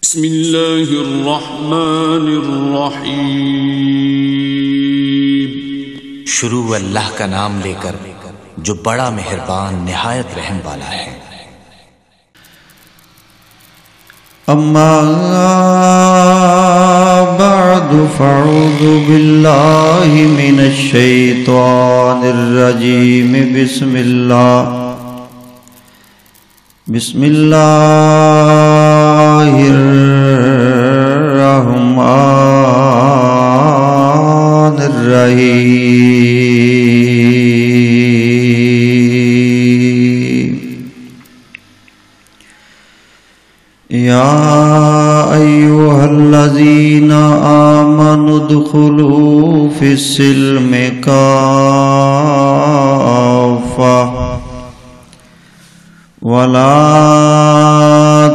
بسم اللہ الرحمن الرحیم۔ شروع اللہ کا نام لے کر جو بڑا مہربان نہایت رحم والا ہے۔ اما بعد فاعوذ باللہ من الشیطان الرجیم۔ بسم اللہ الرحمن الرحیم۔ یا ایھا الذین آمنوا ادخلوا فی السلم کافۃ ولا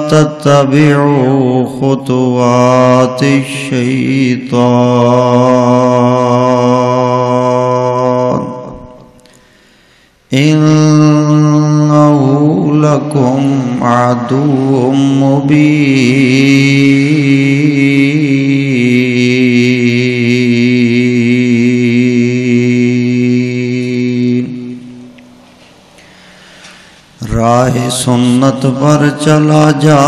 تتبعوا خطوات الشیطان انہ لکم عدو مبین۔ راہ سنت پر چلا جا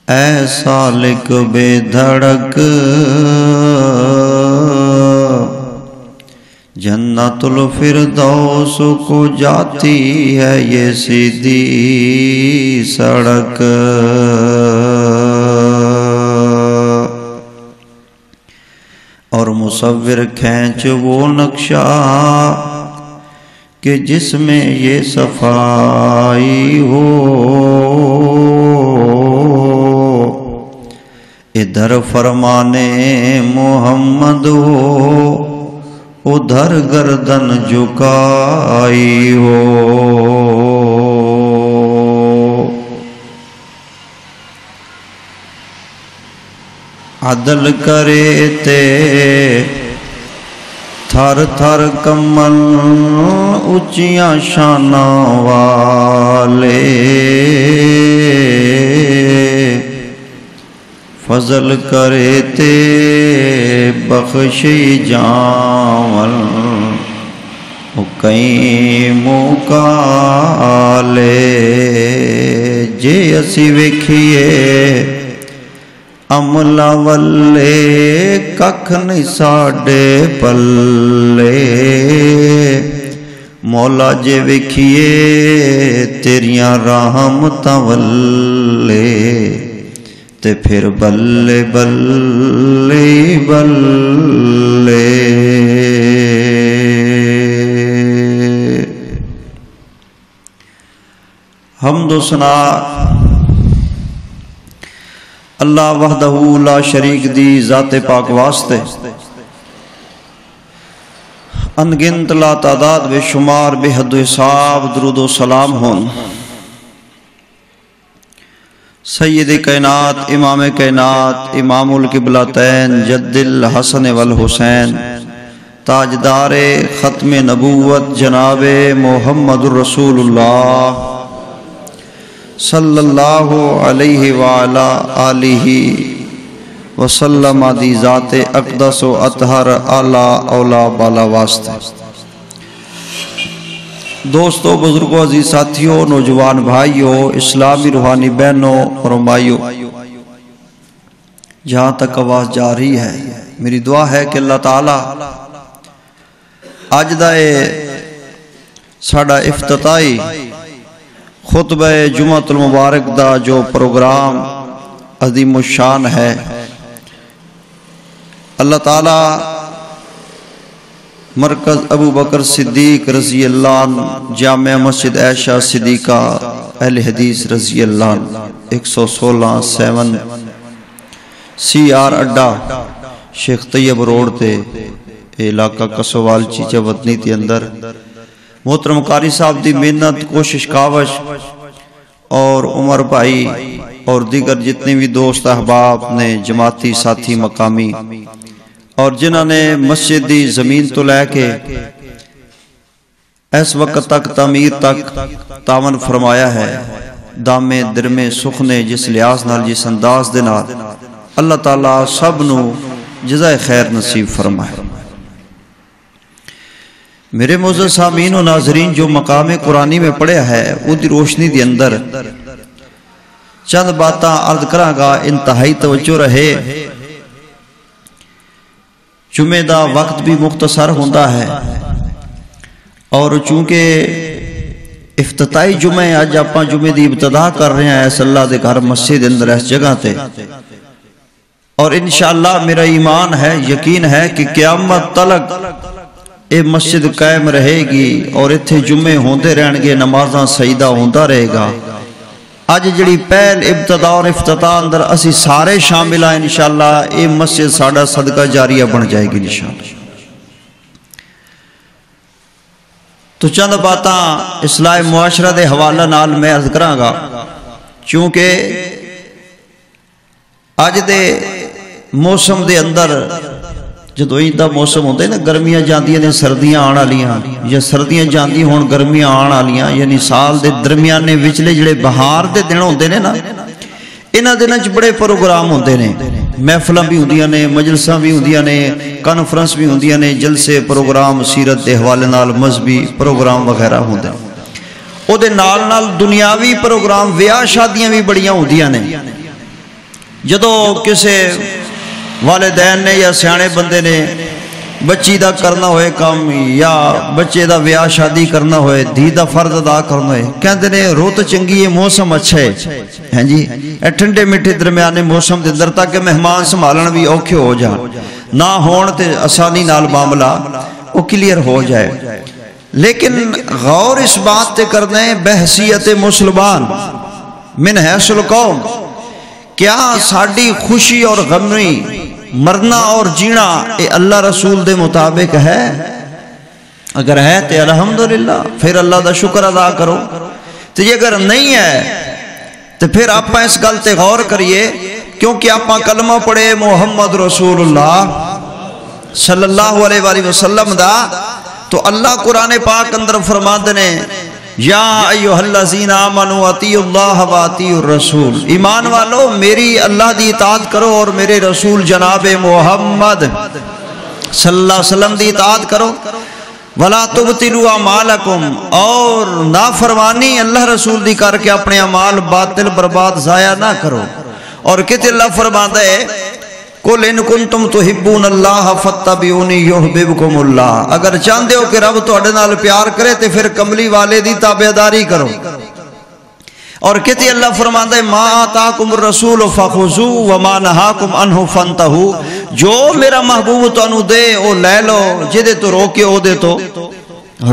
اے سالک بے دھڑک، جنت الفردوس کو جاتی ہے یہ سیدھی سڑک۔ اور مصور کھینچ وہ نقشہ کہ جس میں یہ صفائی ہو، ادھر فرمانے محمد ہو ادھر گردن جھکائی ہو۔ عدل کرے تے تھر تھر کمل اچیاں شاناں والے، فضل کرے تے بخشی جاول کئی مکالے۔ جے اسی ویکھیے عملہ والے ککھ نہیں ساڈے پلے، مولا جے ویکھیے تیریاں رحمتاں والے تے پھر بلے بلے بلے۔ حمد و ثنا اللہ وحدہ لا شریک دی ذات پاک واسطے، انگنت لا تعداد بے شمار بے حد و حساب درود و سلام ہون سید کائنات امام کائنات امام القبلتین جد الحسن والحسین تاجدار ختم نبوت جناب محمد الرسول اللہ صلی اللہ علیہ وآلہ آلہ وسلم دی ذات اقدس و اطہر اعلیٰ اولا بالا واسطے۔ دوستو، بزرگوں، عزیز ساتھیوں، نوجوان بھائیوں، اسلامی روحانی بہنوں اور مائیوں، جہاں تک آواز جا رہی ہے میری دعا ہے کہ اللہ تعالیٰ آج دا ساڑا افتتاحی خطبہ جمعۃ المبارک دا جو پروگرام عظیم الشان ہے، اللہ تعالیٰ مرکز ابو بکر صدیق رضی اللہ عنہ، جامع مسجد عائشہ صدیقہ اہل حدیث رضی اللہ عنہ، 116 CR اڈا شیخ طیب روڈ تے علاقہ کسوال چیچہ وطنی تے اندر محترم قاری صاحب دی محنت کوشش کاوش اور عمر بھائی اور دیگر جتنے بھی دوست احباب نے جماعتی ساتھی مقامی اور جنہوں نے مسجد دی زمین تو لے کے اس وقت تک تعمیر تک تعاون فرمایا ہے، دامے درمے سخنے جس لحاظ نال جس انداز دے نال اللہ تعالیٰ سب نو جزائے خیر نصیب فرمائے۔ میرے معزز سامعین و ناظرین، جو مقام قرآنی میں پڑھا ہے وہ دی روشنی دی اندر چند باتاں عرض کراں گا، انتہائی توجہ رہے۔ جمعہ دا وقت بھی مختصر ہوتا ہے اور چونکہ افتتاحی جمعہ اج آپاں جمعے دی ابتدا کر رہے ہیں اس اللہ دے گھر مسجد اندر اس جگہ تے، اور انشاءاللہ میرا ایمان ہے، یقین ہے کہ قیامت تلک اے مسجد قائم رہے گی اور اتھے جمعے ہوندے رہن گے، نمازاں سجدہ ہوندا رہے گا۔ آج جڑی پہل ابتدا اور افتتاح اندر اسی سارے شامل ہیں انشاءاللہ، اے مسجد ساڑا صدقہ جاریہ بن جائے گی انشاءاللہ۔ تو چند باتاں اصلاح معاشرہ دے حوالہ نال میں عرض کراں گا، چونکہ آج دے موسم دے اندر جدو ایندہ موسم ہوتے ہیں نا، گرمیاں جاندیاں نے سردیاں آن والیاں، یا سردیاں جاندی ہون گرمیاں آن والیاں، یعنی سال دے درمیانے وچلے جڑے بہار دے دن ہوندے نے نا، انہاں دناں وچ بڑے پروگرام ہوندے نے، محفلاں بھی ہوندیاں نے، مجلساں بھی ہوندیاں نے، کانفرنس بھی ہوندیاں نے، جلسے پروگرام سیرت دے حوالے نال مذہبی پروگرام وغیرہ ہوندے نے۔ او دے نال نال دنیاوی پروگرام بیاہ شادیاں بھی بڑیاں ہوندیاں نے۔ جدو کسے والدین نے یا سیانے بندے نے بچی دا کرنا ہوئے کام، یا بچے دا بیاہ شادی کرنا ہوئے، دھی دا فرض ادا کرنا ہوئے، کہندے نے روت چنگی ہے، موسم اچھا ہے، ہیں جی اے ٹھنڈے میٹھے درمیانے موسم دے اندر تاکہ مہمان سنبھالن بھی اوکھے ہو جان، نہ ہون تے آسانی نال معاملہ وہ کلیئر ہو جائے۔ لیکن غور اس بات تے کرنا ہے بحثیت مسلمان من حیث القوم، کیا ساڑی خوشی اور غمی، مرنا اور جینا اے اللہ رسول دے مطابق ہے؟ اگر ہے تو الحمدللہ، پھر اللہ دا شکر ادا کرو۔ تو یہ اگر نہیں ہے تو پھر آپ اس گل تے غور کریے، کیونکہ آپ کلمہ پڑھے محمد رسول اللہ صلی اللہ علیہ وآلہ وسلم دا، تو اللہ قرآن پاک اندر فرماتے نے یا ایوہ الذین آمنوا اطیعوا اللہ و اطیعوا الرسول، ایمان والو میری اللہ دی اطاعت کرو اور میرے رسول جناب محمد صلی اللہ علیہ وسلم دی اطاعت کرو، وَلَا تُبْتِلُوا أَعْمَالَكُمْ، اور نافرمانی اللہ رسول دی کر کے اپنے اعمال باطل برباد ضائع نہ کرو۔ اور کہتے اللہ فرماتا ہے قُلْ إِن كُنْتُمْ تُحِبُّونَ اللَّهَ فَاتَّبِعُونِي يُحْبِبْكُمُ اللَّهُ، اگر چاہتے ہو کہ رب تہاڈے نال پیار کرے تو پھر کملی والے دی تابعداری کرو۔ اور کہتے اللہ فرماتا ہے مَا آتَاكُمُ الرَّسُولُ فَخُذُوهُ وَمَا نَهَاكُمْ عَنْهُ فَانْتَهُوا، جو میرا محبوب تانوں دے او لے لو، جدے تو روکے او دے تو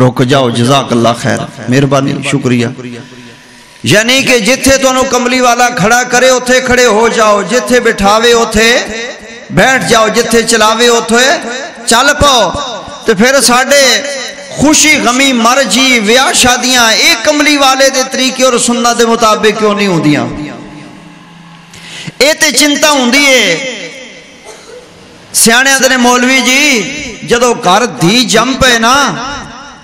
روک جاؤ۔ جزاک اللہ خیر، مہربانی، شکریہ۔ یعنی کہ جتھے تانوں کملی والا کھڑا کرے اتھے کھڑے ہو جاؤ، جتھے بٹھاوے اتھے بیٹھ جاؤ، جتھے چلاوے اتھے چل پاؤ۔ تو پھر ساڑھے خوشی غمی مرجی ویاہ شادیاں ایک کملی والے دے طریقے اور سنت دے مطابق کیوں نہیں ہوں دیاں؟ اے تے چنتا ہوں دیئے سیانے ادھنے مولوی جی، جدو گھر دھی جم پہ نا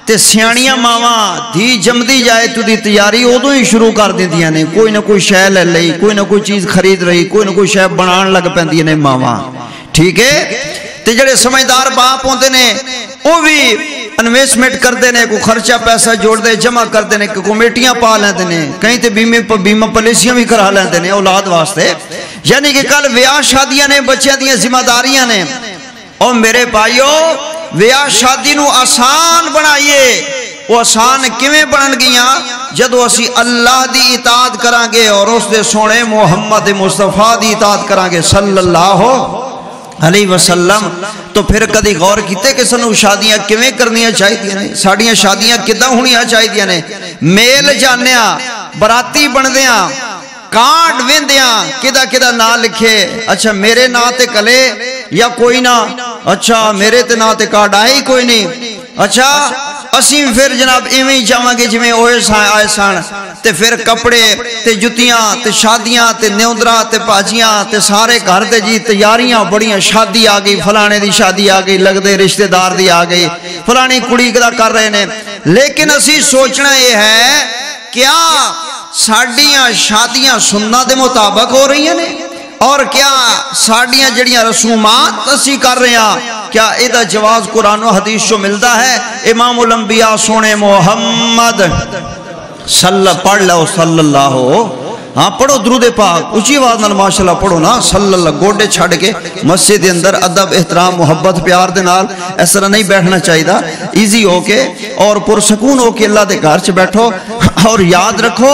تے سیانیاں ماما دھی جم دی جائے تو دی تیاری ادو ہی شروع کر دی دیا نے، کوئی نہ کوئی شے لے لئی، کوئی نہ کوئی چیز خرید رہی، کوئی نہ کوئی شے بنان لگ پہندی نے ماما، ٹھیک ہے؟ تے جڑے سمجھدار باپ ہوندے نے وہ بھی انویسٹمنٹ کر دینے، کوئی خرچہ پیسہ جوڑ دے، جمع کر دینے، کوئی کمیٹیاں پا لیندے نے، کہیں تے بیمہ پالیسیاں بھی کرا لیندے نے اولاد واسطے۔ یعنی کہ کل بیاہ شادیاں نے، بچیاں دیاں ذمہ داریاں نے۔ اور میرے بھائیو بیاہ شادی نو آسان بنائیے، وہ آسان کیویں بن گیاں؟ جدو اسی اللہ دی اطاعت کرانگے اور اس دے سونے محمد مصطفیٰ دی اطاعت کرانگے صلی اللہ علیہ وسلم، تو پھر کدی غور کیتے کہ سنو شادیاں کیویں کرنیاں چاہیے نے، ساڑیاں شادیاں کداں ہونیاں چاہیے نے؟ میل جانیاں، براتی بندیاں، کارڈ ویندیاں، کدہ کدہ نا لکھے، اچھا میرے نا تے کلے یا کوئی نہ، اچھا میرے تے نا تے کارڈ آئے ہی کوئی نہیں، اچھا اسیم پھر جناب ایویں ہی جاواں گے جویں اوئے سان آئے سان، تے پھر کپڑے تے جتیاں تے شادیاں تے نیوندرا تے پاجیاں تے سارے گھر دے جی تیاریاں بڑیاں، شادی آ گئی، فلانے دی شادی آ گئی، لگ دے رشتہ دار دی آ گئی، فلانی کڑی دا کر رہے نے۔ لیکن اسی سوچنا یہ ہے کیا ساڑیاں شادیاں سنت دے مطابق ہو رہی ہیں اور کیا ساڑیاں جڑیاں رسومات اسی کر رہے ہیں کیا ایدہ جواز قرآن و حدیث جو ملتا ہے؟ امام الانبیاء سونے محمد پڑھ لو صلی اللہ ہو، ہاں پڑھو درود پاک اچھی آواز نال ماشاءاللہ پڑھو نا، صلی اللہ، گوڑے چھڑ کے مسجد اندر ادب احترام محبت پیار دے نال اس طرح نہیں بیٹھنا چاہیے، ایزی ہو کے اور پرسکون ہو کے اللہ دے گھر چ بیٹھو اور یاد رکھو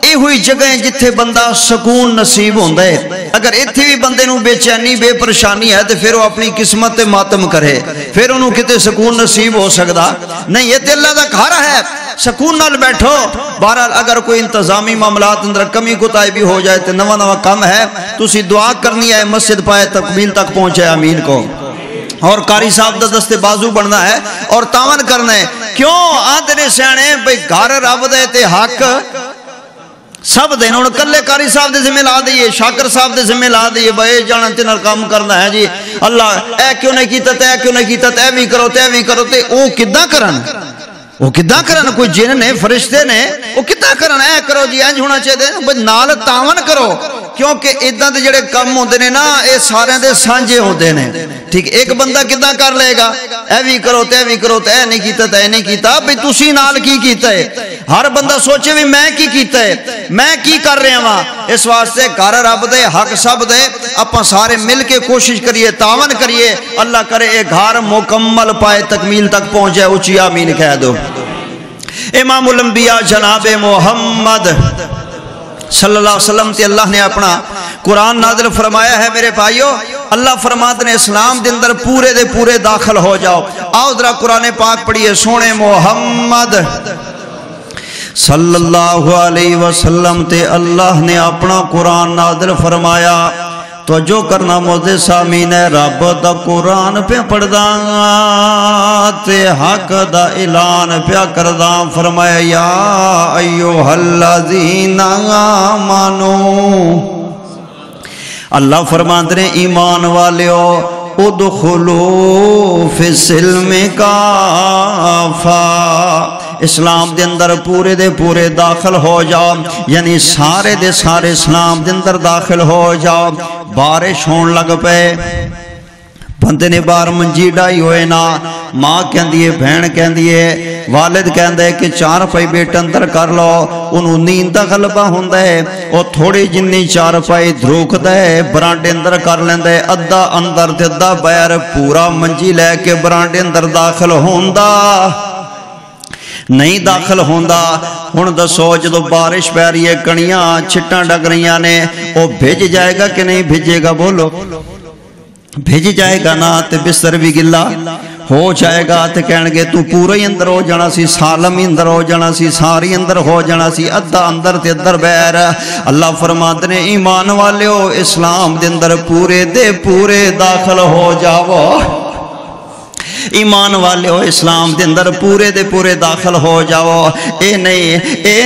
اے ہوئی جگہ جتھے بندہ سکون نصیب ہوندا ہے۔ اگر ایتھے بھی بندے نو بے چینی بے پریشانی ہے تو پھر وہ اپنی قسمت تے ماتم کرے، پھر انہوں کتے سکون نصیب ہو سکدا نہیں، یہ تے اللہ دا گھر ہے، سکون نال بیٹھو۔ بہرحال اگر کوئی انتظامی معاملات اندر کمی کوتاہی بھی ہو جائے تو نواں کم ہے، تسی دعا کرنی ہے مسجد پائے تکمیل تک پہنچے، آمین کو، اور قاری صاحب دا دستے بازو بننا ہے اور تاون کرنا ہے۔ کیوں آدھے نے سیانے بھئی گھر رب دے تے حق سب دے انہوں نے کلے قاری صاحب دے ذمہ لا دیئے، شاکر صاحب دے ذمہ لا دیئے، بھئی جانا تینر کام کرنا ہے جی اللہ اے کیوں نہیں کیتا تے اے کیوں نہیں کیتا تے بھی کرو تے بھی کرو تے او کدہ کرن، وہ کدہ کرن، کوئی جن نے فرشتے نے وہ کدہ کرن، اے کرو جی انج ہونا چاہے دے بھئی نال تاون کرو، کیونکہ ادھا دے جڑے کم ہوندے نے نا اے سارے دے سانجے ہوندے نے، ٹھیک ایک بندہ کدہ کر لے گا، اے بھی کرو تے بھی کرو تے اے نہیں کیتا تے اے نہیں کیتا، بھئی تسی نال کی کیتا ہے، ہر بندہ سوچے بھی میں کی کیتا ہے، میں کی کر رہے ہیں، اس واسطے گھر رب دے حق سب دے، اپنا سارے مل کے کوشش کریے تاون کریے، اللہ کرے اے گھر مکمل پائے تکمیل تک پہنچے، اچھی آمین کہہ دو۔ امام الانبیاء جناب محمد صلی اللہ علیہ وسلم تے اللہ نے اپنا قرآن نازل فرمایا ہے میرے بھائیو، اللہ فرماتے نے اسلام دے اندر پورے دے پورے داخل ہو جاؤ۔ آؤ ذرا قرآن پاک پڑھیے، سونے محمد صلی اللہ علیہ وسلم تے اللہ نے اپنا قرآن نازل فرمایا، تو جو کرنا موزے سامین ہے رب دا قرآن پہ پڑھدا تے حق دا اعلان پہ کردا، فرمایا یا ایوہ الذین آمنو، اللہ فرماتے ہیں ایمان والیو ادخلو فی السلم کافا، اسلام دے اندر پورے دے پورے داخل ہو جاؤ، یعنی سارے دے سارے اسلام دے اندر داخل ہو جاؤ۔ بارش ہون لگ پے، بندے نے بار منجی ڈائی ہوئے نا، ماں کہن دیئے بہن کہن دیئے والد کہن دے کہ 4 پائی بیٹ اندر کر لو، انہوں نیند دا غلبہ ہون دے، اور تھوڑی جنی 4 پائی دھروک دے برانڈے اندر کر لیں دے، ادھا اندر تے ادھا بیر پورا منجی لے کے برانڈے اندر داخل ہون دا نہیں داخل ہوندہ۔ ہن دسو جدو بارش پہ رہی ہے، کنیاں چھٹاں ڈگ رہیاں نے، وہ بھیج جائے گا کہ نہیں بھیجے گا؟ بولو بھیج جائے گا نا، تے بستر بھی گلا ہو جائے گا، تے کہن گے تو پورا ہی اندر ہو جانا سی، سالم ہی اندر ہو جانا سی، ساری اندر ہو جانا سی، ادھا اندر تے ادھر بیر۔ اللہ فرماتے نے ایمان والے ہو اسلام دے اندر پورے دے پورے داخل ہو جاؤ، ایمان والے ہو اسلام دے اندر پورے دے پورے داخل ہو جاؤ۔ اے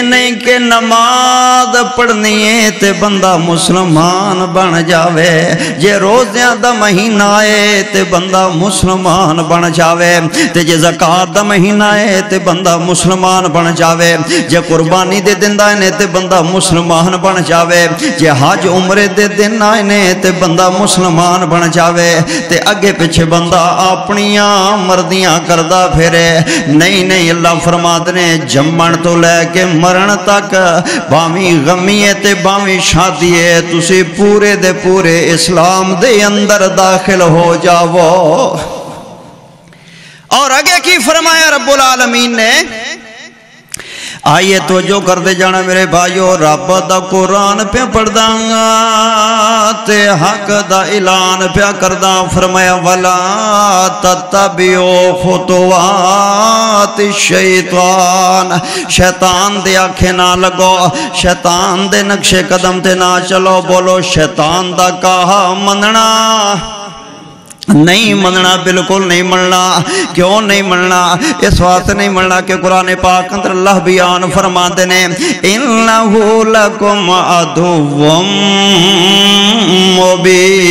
نہیں کہ نماز پڑھنی ہے تے بندہ مسلمان بن جاوے، جے روزیاں دا مہینہ ہے تے بندہ مسلمان بن جاوے، تے جے زکات دا مہینہ ہے تے بندہ مسلمان بن جاوے، جے قربانی دے دن آئے تے بندہ مسلمان بن جاوے، جے حج عمرے دے دن آئے تے بندہ مسلمان بن جاوے، تے اگے پیچھے بندہ اپنیاں مردیاں کردہ پھرے نہیں۔ اللہ فرماتے نے جمن تو لے کے مرن تک، باویں غمیے تے باویں شادیے، تسی پورے دے پورے اسلام دے اندر داخل ہو جاؤ۔ اور آگے کی فرمایا رب العالمین نے؟ آئیے تو جو کر دے جانا میرے بھائیو، رب دا قرآن پہ پڑھدا تے حق دا اعلان پہ کردہ، فرمایا وَلَا تَتَّبِعُوا خُطُوَاتِ الشَّيْطَانِ، شیطان دے آنکھیں نہ لگو، شیطان دے نقش قدم تے نہ چلو، بولو شیطان دا کہا مننا نہیں مننا، بالکل نہیں مننا۔ کیوں نہیں مننا؟ اس واسطے نہیں مننا کہ قرآن پاک اندر اللہ بیان فرماتے نے اِنَّهُ لَكُمْ عَدُوٌّ مُّبِينٌ،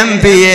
MPA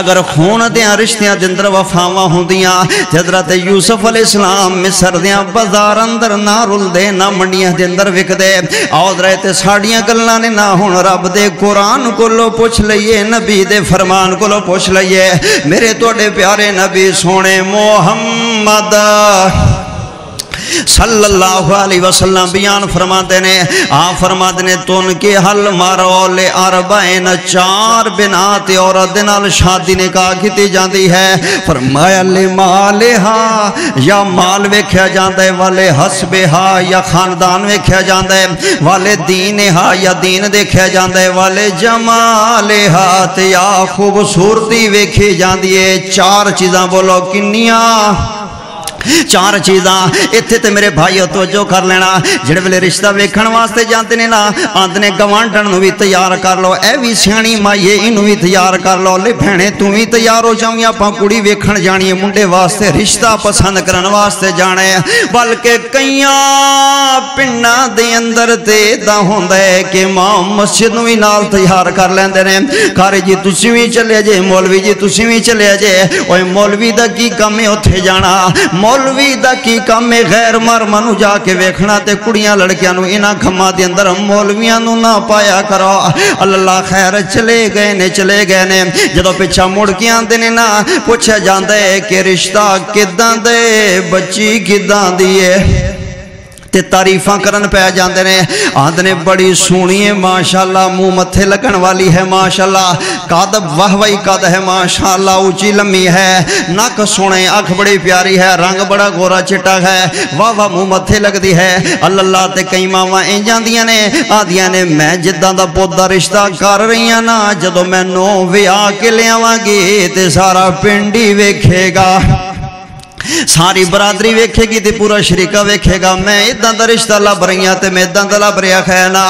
اگر خون دیاں رشتیاں دے اندر وفاواں ہوندیاں حضرت یوسف علیہ السلام مصر دیاں بازار اندر نہ رلدے نہ منڈیاں دے اندر وکدے آؤ رہے تے ساڑیاں گلاں نے نہ ہن رب دے قرآن کولو پوچھ لئیے نبی دے فرمان کولو پوچھ لئیے میرے توڑے پیارے نبی سونے محمد صلی اللہ علیہ وسلم بیان فرماتے نے فرماتے نے تن کے حل مارو لے اربعین 4 بنات عورت نال شادی نکاح کیتی جاندی ہے فرمایا لے مالہا یا مال ویکھیا جاندا ہے والے حسبہا یا خاندان ویکھیا جاندا ہے والے دینہا یا دین دیکھیا جاندا ہے والے جمالہا تے یا خوبصورتی ویکھی جاندی ہے 4 چیزاں بولو کنیاں 4 چیزاں اتھے تے میرے بھائیو توجہ کر لینا جڑے ویلے رشتہ ویکھن واسطے جانتے نے نا آندنے گوانڈن نو بھی تیار کر لو اے بھی سیانی مائیے انو بھی تیار کر لو لے بھینے تم بھی تیار ہو جاؤں اپاں کڑی ویکھن جانی ہے منڈے واسطے رشتہ پسند کرن واسطے جانے بلکہ کئیاں پنڈا دے اندر تے دا ہوندا ہے کہ امام مسجد نو بھی نال تیار کر لیندے نے کاری جی تسی بھی چلے جے مولوی جی تسی بھی چلے جے اوے مولوی دا کی کم ہے اوتھے جانا مولوی دا کی کام میں غیر مرمنو جا کے ویکھنا تے کڑیاں لڑکیاں نو انہاں کھما دے اندر مولویاں نو نہ پایا کرو اللہ خیر چلے گئے نے جدو پیچھا مڑ کے آندے نے نا پوچھا جاندا ہے کہ رشتہ کداں دے بچی کداں دی ہے تے تعریفاں کرن پہ جاندے نے آندنے بڑی سونی ہے ماشاءاللہ منہ متھے لگن والی ہے ماشاءاللہ قد واہ واہی قد ہے ماشاءاللہ اونچی لمبی ہے نک سونے آنکھ بڑی پیاری ہے رنگ بڑا گورا چٹا ہے واہ واہ منہ متھے لگدی ہے اللہ تے کئی ماواں ایں جاندیاں نے آدیاں نے میں جداں دا پوت دا رشتہ کر رہی ہاں نا جدو میں نو ویاہ کے لیاواں گی تے سارا پنڈی ویکھے گا ساری برادری ویکھے گی تے پورا شریکہ ویکھے گا میں ادھاں دا رشتہ لب رہی ہاں تے میں ادھاں دا لب رہا خینا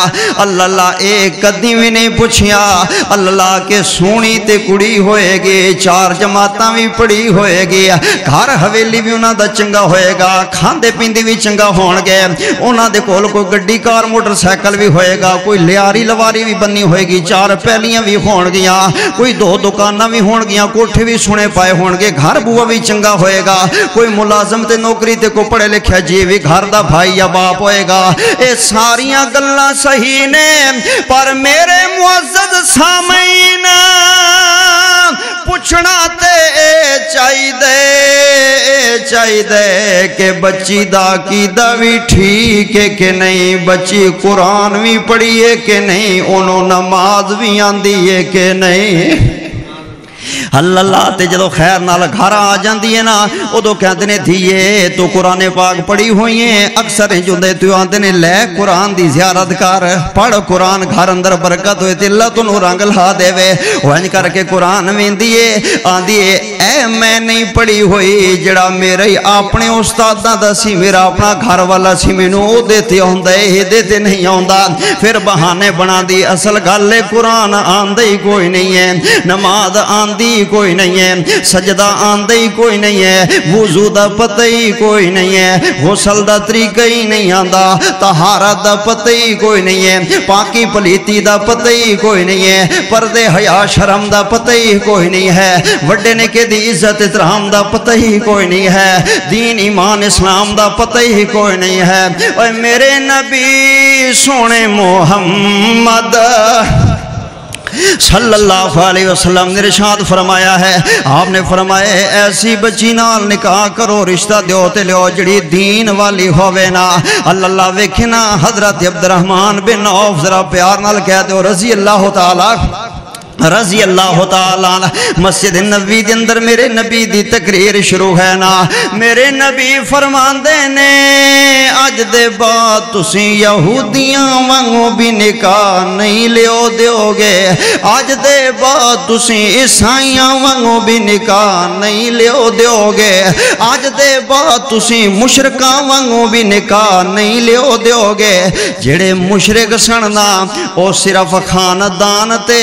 اللہ ایک قدی بھی نہیں پوچھیا اللہ کے سونی تے کڑی ہوئے گی 4 جماعتاں بھی پڑی ہوئے گی گھر حویلی بھی انہاں دا چنگا ہوئے گا کھاندے پیندے بھی چنگا ہون گے انہاں دے کول کوئی گڈی کار موٹر سائیکل بھی ہوئے گا کوئی لیاری لواری بھی بنی ہوئے گی 4 پہلیاں بھی ہون گیاں کوئی 2 دکاناں بھی ہون گیاں کوٹھے بھی سنے پائے ہون گے گھر بوا بھی چنگا ہوئے گا کوئی ملازم تے نوکری تے کو پڑھے لکھیا جی بھی گھر دا بھائی یا باپ ہوئے گا اے ساریاں گلاں صحیح نے پر میرے معزز سامعین پوچھنا تے چاہی دے کہ بچی دا عقیدہ بھی ٹھیک ہے کہ نہیں بچی قرآن بھی پڑھی ہے کہ نہیں انہوں نماز بھی آندی ہے کہ نہیں اللہ تے جدو خیر نال گھر آ جاندی ہے نا ادو کہندے نے دھیے تو قرآن پاک پڑھی ہوئی ہیں اکثر جوندے تو آندے نے لے قرآن دی زیارت کر پڑھ قرآن گھر اندر برکت ہوئے تے اللہ تو نو رنگ لا دے وے وہن کر کے قرآن ویندیے آندیے اے میں نہیں پڑھی ہوئی جڑا میرے اپنے استاداں دا سی میرا اپنا گھر والا سی مینوں او دیتے ہوندا اے دیتے نہیں ہوندا پھر بہانے بنا دی اصل گل قرآن آندے ہی کوئی نہیں ہے نماز آندی کوئی نہیں ہے سجدہ آندے ہی کوئی نہیں ہے وضو دا پتہ ہی کوئی نہیں ہے غسل دا طریقہ ہی نہیں آندا طہارت دا پتہ ہی کوئی نہیں ہے پاکی پلیتی دا پتہ ہی کوئی نہیں ہے پردے حیا شرم دا پتہ ہی کوئی نہیں ہے وڈے نکے دی عزت احترام دا پتہ ہی کوئی نہیں ہے دین ایمان اسلام دا پتہ ہی کوئی نہیں ہے اے میرے نبی سونے محمد صلی اللہ علیہ وسلم نے ارشاد فرمایا ہے آپ نے فرمایا ایسی بچی نال نکاح کرو رشتہ دیو تے لیو جڑی دین والی ہووے نا اللہ ویکھنا حضرت عبد الرحمن بن عوف ذرا پیار نال کہہ دیو رضی اللہ تعالی مسجد نبوی دے اندر میرے نبی دی تقریر شروع ہے نا میرے نبی فرماندے نے اج دے بعد تسی یہودیاں وانگوں بھی نکاح نہیں لیو دیو گے اج دے بعد تسی عیسائیاں وانگوں بھی نکاح نہیں لیو دیو گے اج دے بعد تسی مشرکاں وانگوں بھی نکاح نہیں لیو دیو گے جڑے مشرک سن نا او صرف خاندان تے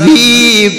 20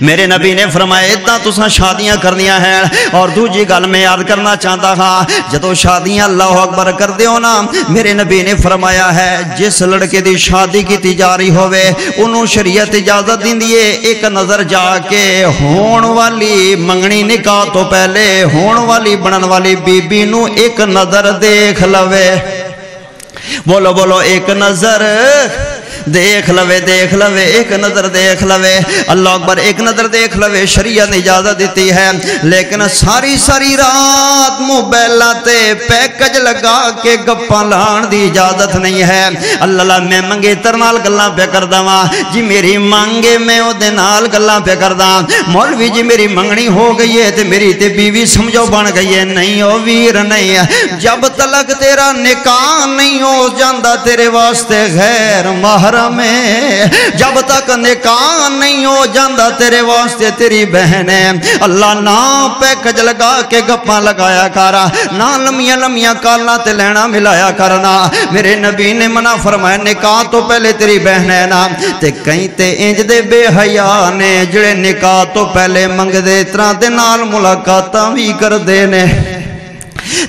میرے نبی نے فرمایا اتنا تساں شادیاں کرنیاں ہیں. اور دوجی گل میں یاد کرنا چاہتا ہاں جدو شادیاں اللہ اکبر کر دیو نا میرے نبی نے فرمایا ہے جس لڑکے دی شادی کی جا رہی ہوئے انہوں شریعت اجازت دیندیے ایک نظر جا کے ہون والی منگنی نکاح تو پہلے ہون والی بنن والی بی بی نو ایک نظر دیکھ لوے. بولو بولو ایک نظر دیکھ لوے ایک نظر دیکھ لوے. اللہ اکبر ایک نظر دیکھ لوے شریعت نے اجازت دیتی ہے. لیکن ساری رات موبائلاتے پیکج لگا کے گپاں لان دی اجازت نہیں ہے. اللہ میں منگے ترنال گلاں پہ کردہ ماں جی میری مانگے میں او دے نال گلاں پہ کردہ. مولوی جی میری منگنی ہو گئی ہے تے میری تے بیوی سمجھو بن گئی ہے. نہیں او ویر نہیں ہے. جب تلک تیرا نکاح نہیں ہو جاندہ تیرے واسطے غیر محرم میں جب تک نکاح نہیں ہو جاندہ تیرے واسطے تیری بہن ہے. اللہ نہ پیکج لگا کے گپاں لگایا کرا نہ لمیاں کالاں تے لینا ملایا کرنا. میرے نبی نے منع فرمایا نکاح تو پہلے تیری بہن ہے نا. تے کہیں تے انج دے بے حیا نے جڑے نکاح تو پہلے منگ دے طرح دے نال ملاقاتاں بھی کر دے نے.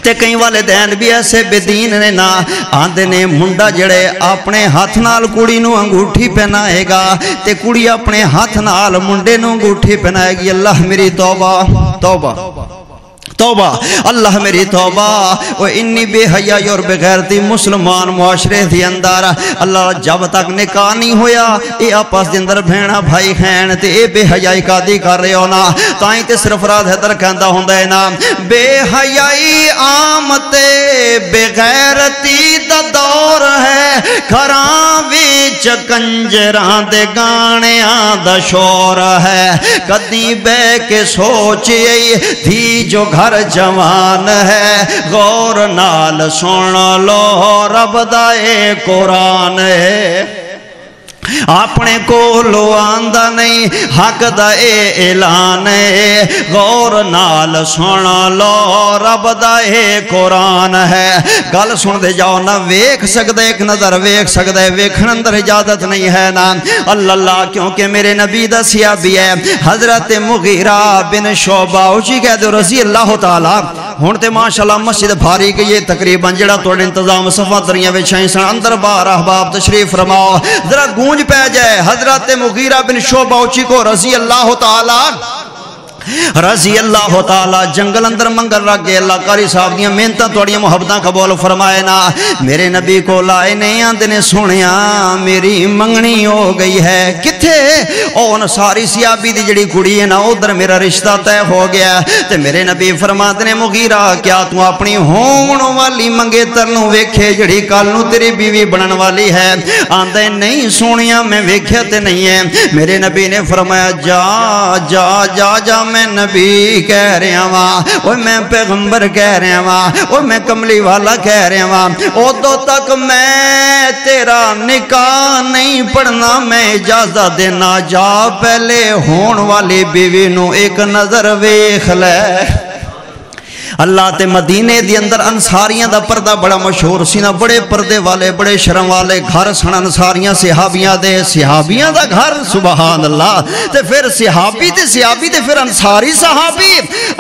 تے کئی والدین بھی ایسے بے دین نے نا آندے نے منڈا جڑے اپنے ہاتھ نال کڑی نو انگوٹھی پہنائے گا تے کڑی اپنے ہاتھ نال منڈے نو انگوٹھی پہنائے گی. اللہ میری توبہ اللہ میری توبہ. وہ انی بے حیائی اور بغیرتی مسلمان معاشرے دی اندر اللہ جب تک نکاح نہیں ہویا اے آپس دے اندر بھینا بھائی خین تے اے بے حیائی قادی کر رہے ہو نا. تائیں تے صرف رات حیدر کہندہ ہوندہ ہے نا بے حیائی آمتے بغیرتی دا دور ہے گھراں وچ کنجراں دے گانیاں دا شور ہے. کدی بے کے سوچئے تھی جو گھر جوان ہے غور نال سن لو رب دا اے قرآن ہے. اپنے کو لو آندہ نہیں حق دا اے اعلان ہے غور نال سن لو رب دا اے قرآن ہے. گل سن دے جاؤ نہ ویکھ سکدے ایک نظر ویکھ سکدے ویکھن اندر اجازت نہیں ہے نا. اللہ کیونکہ میرے نبی دا صحابی ہے حضرت مغیرہ بن شعبہ اچھی کہہ دو رضی اللہ تعالی. ہون تے ماشاءاللہ مسجد بھاری گئی ہے تقریباً جڑا توڑ انتظام صفحہ تریاں وچھائیں سن اندر باہر احباب تشریف فرماؤ ذرا گونج پہ جائے حضرت مغیرہ بن شعبہ اچھی کو رضی اللہ تعالی جنگل اندر منگر رکھ گئے. اللہ قاری صاحب دیاں محنتاں توڑیاں محبتاں قبول فرمائے نا. میرے نبی کو لائے نہیں آندے نے سنیا میری منگنی ہو گئی ہے. کتھے اون ساری صحابی دی جڑی کڑی ہے نا ادھر میرا رشتہ طے ہو گیا. تے میرے نبی فرماتے نے مغیرہ کیا تو اپنی ہون والی منگے ترنو ویکھے جڑی کل نو تیری بیوی بنن والی ہے. آندے نہیں سونیا میں ویکھیا تے نہیں ہے. میرے نبی نے فرمایا جا میں نبی کہہ رہا ہاں اوہ میں پیغمبر کہہ رہا ہاں اوہ میں کملی والا کہہ رہا ہاں ادو تک میں تیرا نکاح نہیں پڑھنا میں اجازت دینا. جا پہلے ہون والی بیوی نو ایک نظر ویکھ لے. اللہ تے مدینے دی اندر انصاریاں دا پردہ بڑا مشہور سی نا. بڑے پردے والے بڑے شرم والے گھر سن انصاریاں صحابیاں دا گھر سبحان اللہ. تے پھر صحابی تے پھر انصاری صحابی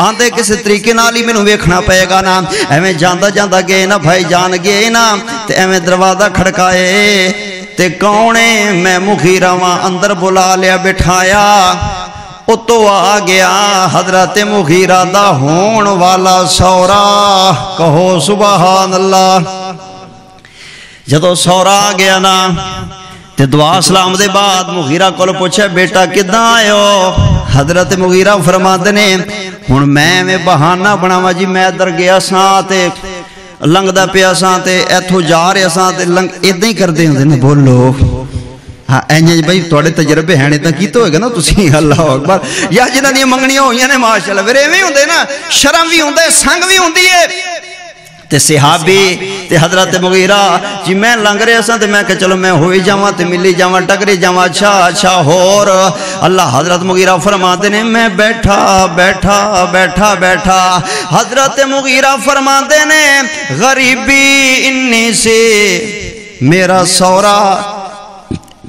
آندے کسی طریقے نال ہی مینوں ویکھنا پئے گا نا. ایویں جاندا گئے نا بھائی جان گئے نا تے ایویں دروازہ کھڑکائے تے کونے میں مغیرہ واں اندر بلا لیا بٹھایا. تو آ گیا حضرت مغیرہ دا ہون والا سورا. کہو سبحان اللہ. جدو سورا آ گیا نا تے دعا سلام دے بعد مغیرہ کول پوچھے بیٹا کداں آئے ہو. حضرت مغیرہ فرماتے نے ہن میں بہانہ بناواں جی میں ادھر گیا ساں تے لنگدا پیا ساں تے ایتھوں جا رہا ساں تے اداں ہی کردے ہوندے نے. بولو ہاں اینجے بھائی توڑے تجربے ہیں نہیں تا کی تو ہوئے گا نا تسی اللہ اکبر. یا جنہ دی منگنیاں ہوئیاں نے ماشاءاللہ پھر ایویں ہوندے نا شرم بھی ہوندے سنگ بھی ہوندی ہے. تے صحابی تے حضرت مغیرہ جی میں لنگ رہے ساں تے میں کہ چلو میں ہوئی جاواں تے ملی جاواں ٹکری جاواں اچھا ہور. اللہ حضرت مغیرہ فرماتے نے میں بیٹھا حضرت مغیرہ فرماتے نے غریبی انی سے میرا سورا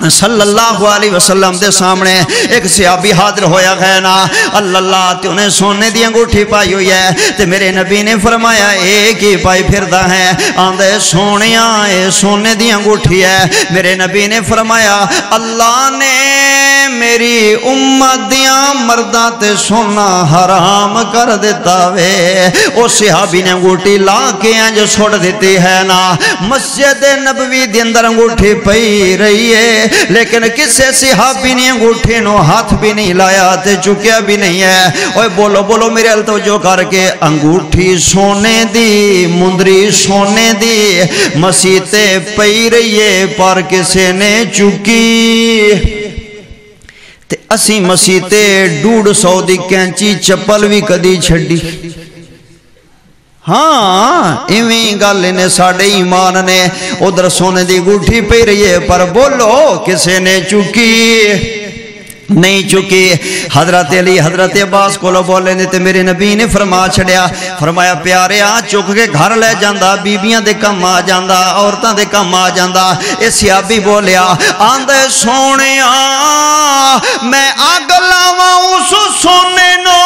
صلی اللہ علیہ وسلم دے سامنے ایک صحابی حاضر ہویا ہے نا، اللہ تے انہیں سونے دی انگوٹھی پائی ہوئی ہے، تے میرے نبی نے فرمایا ایک ہی پائی پھردا ہے، آندے سونیاں اے سونے دی انگوٹھی ہے۔ میرے نبی نے فرمایا اللہ نے میری امت دیاں مرداں تے سونا حرام کر دیتا وے۔ او صحابی نے انگوٹھی لا کے انج چھوڑ دیتی ہے نا، مسجد نبوی دے اندر انگوٹھی پئی رہی ہے، لیکن کسے صحابی نے انگوٹھی نو ہاتھ بھی نہیں لایا تے چکیا بھی نہیں ہے۔ اوے بولو بولو میرے ال توجہ کر کے، انگوٹھی سونے دی مندری سونے دی مسیتے پئی رہی ہے پر کسے نے چکی، تے اسی مسیتے 150 دی کینچی چپل بھی کدی چھڈی۔ ہاں ایویں گل نے ساڈے ایمان نے، ادھر سونے دی انگوٹھی پئی رہی ہے پر بولو کسے نے چکی نہیں چکی۔ حضرت علی حضرت عباس کو بولے نے تے میرے نبی نے فرما چھڑیا، فرمایا پیارے چک کے گھر لے جاندا، بیبیاں دے کم آ جاندا، عورتاں دے کم آ جاندا۔ اے صحابی بولیا آندے سونیا میں اگ لاواں اس سونے نو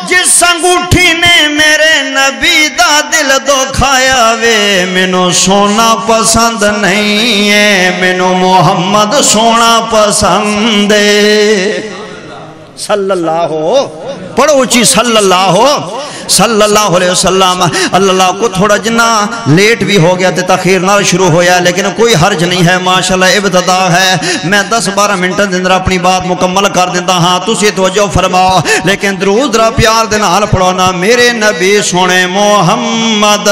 جس انگوٹھی نے میرے نبی دا دل دکھایا وے، مینوں سونا پسند نہیں ہے، مینوں محمد سونا پسند ہے۔ صلی اللہ ہو پڑھو اچھی صلی اللہ علیہ وسلم۔ اللہ کو تھوڑا جنا لیٹ بھی ہو گیا تے تاخیر نہ شروع ہویا، لیکن کوئی حرج نہیں ہے، ماشاءاللہ ابتدا ہے، میں 10-12 منٹ دے اندر اپنی بات مکمل کر دیتا ہاں، تسی توجہ فرماؤ، لیکن درود ذرا پیار دے نال پڑھو نا۔ میرے نبی سونے محمد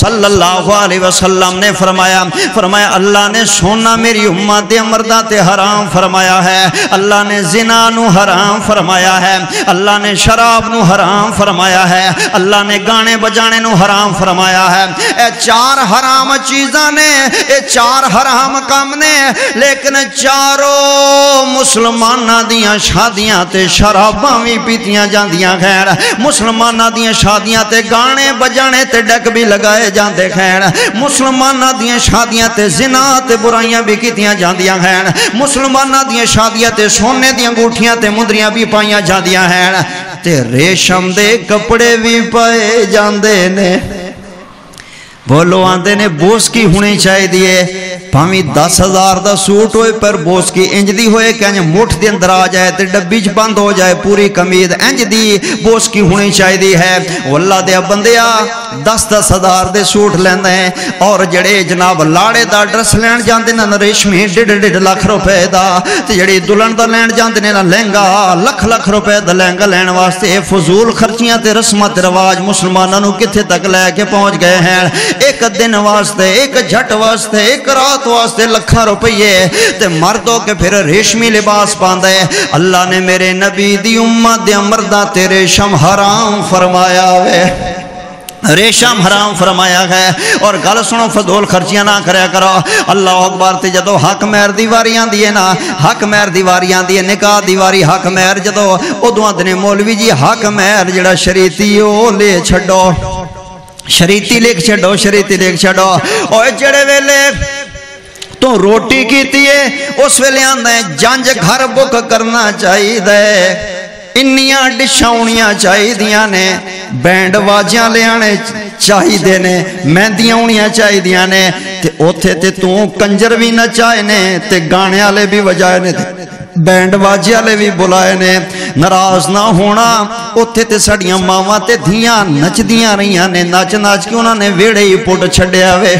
صلی اللہ علیہ وسلم نے فرمایا اللہ نے سونا میری امت دے مرداں تے حرام فرمایا ہے، اللہ نے زنا نو حرام فرمایا ہے، اللہ نے شراب نو حرام فرمایا ہے، اللہ نے گانے بجانے نو حرام فرمایا ہے۔ اے 4 حرام چیزاں نے، اے 4 حرام کام نے، لیکن چاروں مسلمانہ دیاں شادیاں تے شراباں بھی پیتیاں جاندیاں خیر، مسلمانہ دیاں شادیاں تے گانے بجانے تے ڈک بھی لگائے جاندے خیر، مسلمانہ دیاں شادیاں تے زنا تے برائیاں بھی کیتیاں جاندیاں خیر، مسلمانہ دیاں شادیاں تے سونے دیاں انگوٹھیاں تے مندریاں بھی پائیاں جاندیاں ہیں، تے ریشم دے کپڑے بھی پائے جاندے نے۔ بولو آندے نے بوس کی ہونی چاہی دیئے، پامی 10,000 دا سوٹ ہوئے پر بوس کی انج دی ہوئے کہ انج مٹھ دے اندر آ جائے تے ڈبیچ بند ہو جائے پوری کمید، انج دی بوس کی ہونی چاہی دی ہے۔ واللہ دے بندیا 10,000 دے سوٹ لیندے ہیں، اور جڑے جناب لاڑے دا ڈرس لین جاندے نا ریشمی 1.5 لاکھ روپے دا، تے جڑی دلہن دا لین جاندے نا لہنگا لکھ روپے دا لہنگا لین واسطے فضول خرچیاں تے رسمت رواج مسلمانوں نو کتھے تک لے کے پہنچ گئے ہیں۔ ایک دن واسطے، ایک جھٹ واسطے، ایک رات واسطے لکھاں روپیے، تے مردوں کے پھر ریشمی لباس پاندے۔ اللہ نے میرے نبی دی امت دے مرداں تے ریشم حرام فرمایا ہے، ریشم حرام فرمایا ہے۔ اور گل سنو فضول خرچیاں نہ کریا کرو۔ اللہ اکبر۔ تے جدو حق مہر دی واری آندی ہے نا، حق مہر دی واری آندی ہے، نکاح دی واری حق مہر جدو ادو آندے مولوی جی حق مہر جڑا شریعتی او لے چھڈو، شریعتی لکھ چھڈو، شریعتی لکھ چھڈو۔ اوے جڑے ویلے تو روٹی کیتی ہے اس ویلے آندے جنج گھر بک کرنا چاہیے دے، انیاں ڈشاں ہونیاں چاہیے دیاں نے، بینڈ واجیاں لے آنے چاہیے دے نے، مہندیاں ہونیاں چاہیے دیاں نے، تے اوتھے تے تو کنجر بھی نچائے نے، تے گانے والے بھی وجائے نے، بینڈ واجے والے بھی بلائے نے۔ ناراض نہ ہونا، اوتھے تے ساڈیاں ماواں تے دھیاں نچدیاں رہیاں نے، نچ نچ کے انہاں نے ویڑے ہی پٹ چھڈیا وے۔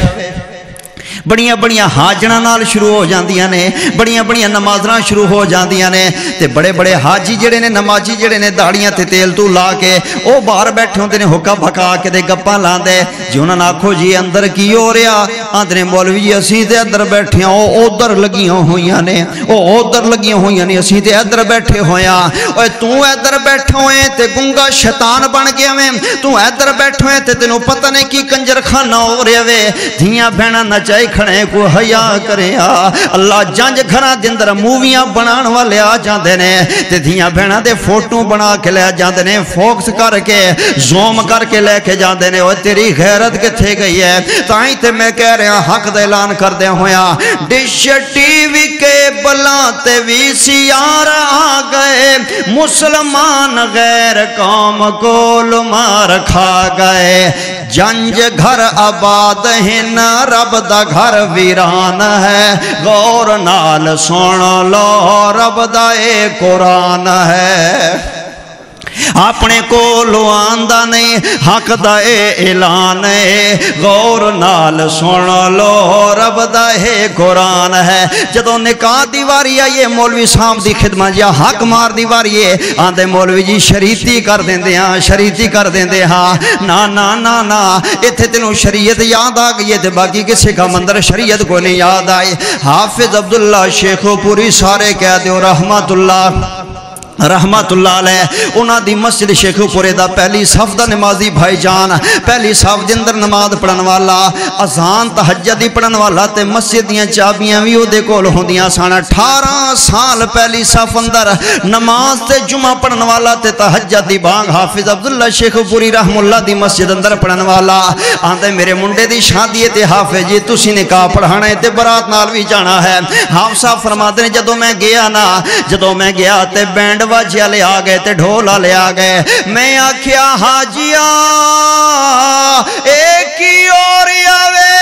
بڑیاں بڑیاں حاجنا نال شروع ہو جاندیاں نے، بڑیاں بڑیاں نمازاں شروع ہو جاندیاں نے، تے بڑے بڑے حاجی جڑے نے نمازی جڑے نے داڑیاں تے تیل تو لا کے او باہر بیٹھے ہوندے نے، حکا بھکا کے تے گپاں لاندے، جی انہاں نے آکھو جی اندر کی ہو رہا، آندے نے مولوی جی اسی تے ادھر بیٹھے ہاں، او ادھر لگیاں ہویاں نے، او ادھر لگیاں ہویاں نے، اسی تے ادھر بیٹھے ہویاں۔ اوے تو ادھر بیٹھے ہوئے تے گنگا شیطان بن گیا میں، تو ادھر بیٹھے ہوئے تے تینوں پتہ نہیں کی کنجر خانہ ہو رہا وے، دھیاں بہناں نچائی کھڑے کو حیا کرے۔ اللہ جنج گھراں دے اندر موویاں بنان والے آ جاندے نے، تے دھیاں بہناں دے فوٹو بنا کے لے جاندے نے، فوکس کر کے زوم کر کے لے کے جاندے نے۔ اوے تیری غیرت کتھے گئی ہے؟ تائیں تے میں کہہ رہا حق دا اعلان کردے ہویا ڈش ٹی وی کے بلاتے وی سی آر آ گئے مسلمان غیر قوم کو مار کھا گئے جنج گھر آباد ہن رب دا گھر ویران ہے غور نال سن لو رب دا اے قرآن ہے اپنے کو لواندہ نہیں حق دا اے اعلان ہے غور نال سن لو رب دا اے قرآن ہے جدو نکاح دیواری آئیے مولوی صاحب دی خدمت یا حق مار دیواری ہے آندے مولوی جی شریعتی کر دیں دے ہاں شریعتی کر دیں دے ہاں نا نا نا نا اتھے تنوں شریعت یاد آگئی ہے تے باقی کسی کا مندر شریعت کو نہیں یاد آئی حافظ عبداللہ شیخو پوری سارے کہہ دے رحمت اللہ علیہ انہاں دی مسجد شیخو پورے دا پہلی صف دا نمازی بھائی جان پہلی صف دے اندر نماز پڑھن والا اذان تہجد دی پڑھن والا تے مسجد دیاں چابیاں وی او دے کول ہوندیاں سن 18 سال پہلی صف اندر نماز تے جمعہ پڑھن والا تے تہجد دی بانگ حافظ عبداللہ شیخو پوری رحم اللہ دی مسجد اندر پڑھن والا آندے میرے منڈے دی شادی تے حافظ جی تسی نکاح پڑھانا تے برات نال بھی جانا ہے حافظ صاحب فرماتے ہیں جدوں میں گیا تے بینڈ واجیاں لے آگئے تے ڈھولا لے آگئے میں آکھیا حاجیاں ایک ہی اور آوے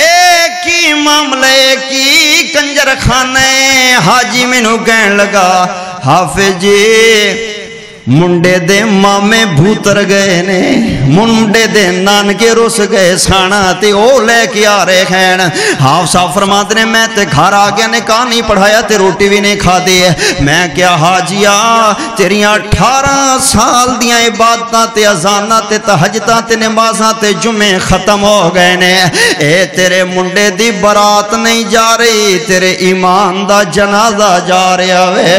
ایک ہی معاملے ایک ہی کنجر خانے حاجی مینوں کہن لگا حافظ جی منڈے دے مامے بھوتر گئے نے منڈے دے نانکے روس گئے سانا تے او لے کے آ رہے ہیں حافظ صاحب فرماتے نے میں تے گھر آگیا نکاح نہیں پڑھایا تے روٹی بھی نہیں کھا دی میں کیا حاجیا تیریاں 18 سال دیاں عبادتاں تے اذاناں تے تہجداں تے نمازاں تے جمعے ختم ہو گئے نے اے تیرے منڈے دی برات نہیں جا رہی تیرے ایمان دا جنازہ جا رہا وے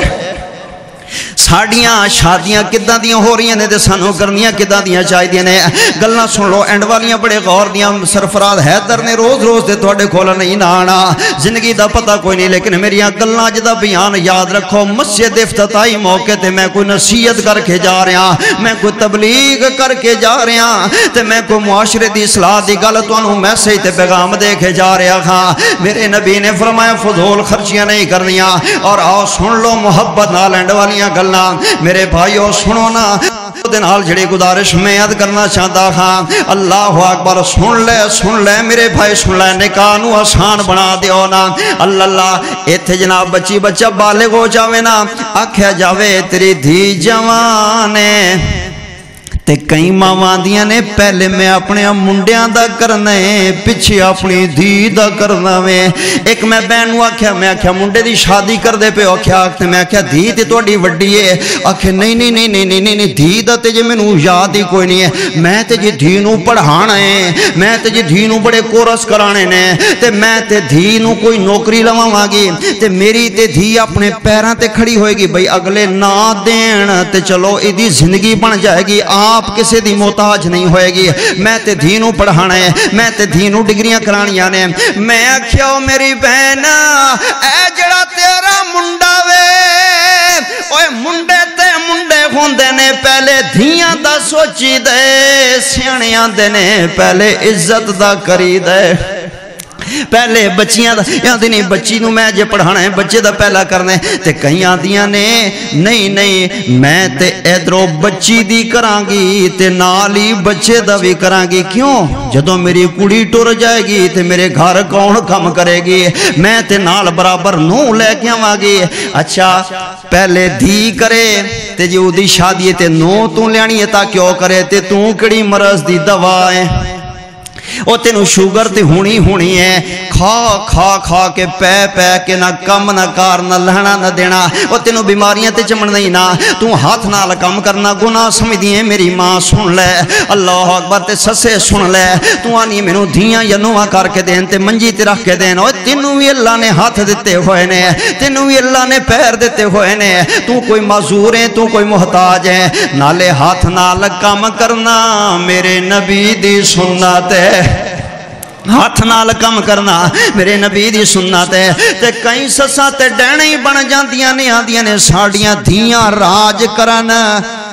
ساڑیاں شادیاں کدہ دیاں ہو رہی ہیں تے سانو کرنیاں کدہ دیاں چاہی دیاں نے گلنا سن لو اینڈ والیاں بڑے غور دیاں سرفراز حیدر نے روز روز دے توڑے کھولا نہیں نانا زندگی دا پتہ کوئی نہیں لیکن میریاں گلنا جدہ بیان یاد رکھو مسجد افتتاحی موقع تے میں کوئی نصیحت کر کے جا رہا میں کوئی تبلیغ کر کے جا رہا تے میں کوئی معاشرے دی اصلاح دی گل توانوں میسیج تے پیغام دے کے جا رہا ہاں میرے نبی نے فرمایا فضول خرچیاں نہیں کرنیاں اور آؤ سن لو محبت نال اینڈ والیاں گلنا میرے بھائیو سنو نا دنال جڑی گزارش میں یاد کرنا چاہتا ہاں اللہ اکبر سن لے میرے بھائی سن لے نکاح نو آسان بنا دیو نا اللہ ایتھے جناب بچی بچہ بالغ ہو جاوے نا آکھیا جاوے تیری دھی جوانے تے کئی ماواندیاں نے پہلے میں اپنے منڈیاں دا کرنا ہے پچھے اپنی دھی دا کرنا میں ایک میں بہنوں آکھیا میں آکھیا منڈے دی شادی کر دے پہ آکھیا میں آکھیا دھی تے توڑی وڈی ہے آکھیا نہیں دھی دا تے جے میں نو یاد ہی کوئی نہیں ہے میں تے جے دھی نو پڑھانا ہے میں تے جے دھی نو بڑے کورس کرانے نے تے میں تے دھی نو کوئی نوکری لواں گی تے میری تے دھی اپنے پیراں تے کھڑی ہوئے گی بھئی اگلے نہ دین تے چلو ایدی زندگی بن جائے گی آپ کسی دی محتاج نہیں ہوئے گی میں تے دھینوں پڑھانا ہے میں تے دھینوں ڈگریاں کرانیاں نے میں آکھیاؤ میری بہن اے جڑا تیرا منڈا وے اوے منڈے تے منڈے ہوندے نے پہلے دھیاں دا سوچی دے سیانیاں دے نے پہلے عزت دا کری دے پہلے بچیاں دا یادی نہیں بچی نو میں جے پڑھانا ہے بچے دا پہلا کرنے تے کہیں آدیاں نے نہیں میں تے ایدرو بچی دی کرانگی تے نالی بچے دا بھی کرانگی کیوں جدو میری کڑی ٹور جائے گی تے میرے گھر کون کم کرے گی میں تے نال برابر نو لے کے آواگی اچھا پہلے دھی کرے تے جو دی شادی تے نو تو لیانی ہے تا کیوں کرے تے تو کڑی مرض دی دوائیں او تینو شوگر تے ہونی ہے کھا کے پہ کے نہ کم نہ کار نہ لہنا نہ دینا او تینو بیماریاں تے چمن نہیں نا تو ہاتھ نال کم کرنا گناہ سمجھ ہیں میری ماں سن لے اللہ اکبر تے سسے سن لے تو آنی مینو دھیاں یا نواں کر کے دین تے منجی تے رکھ کے دین او تینو بھی اللہ نے ہاتھ دیتے ہوئے نے تینو بھی اللہ نے پیر دیتے ہوئے نے تو کوئی معذور ہے تو کوئی محتاج ہے نالے ہاتھ نال کم کرنا میرے نبی دی سنت ہے ہاتھ نال کم کرنا میرے نبی دی سنت ہے تے کئی سساں تے ڈینے ہی بن جاندیاں نے آندیاں نے ساڑیاں دھیاں راج کرن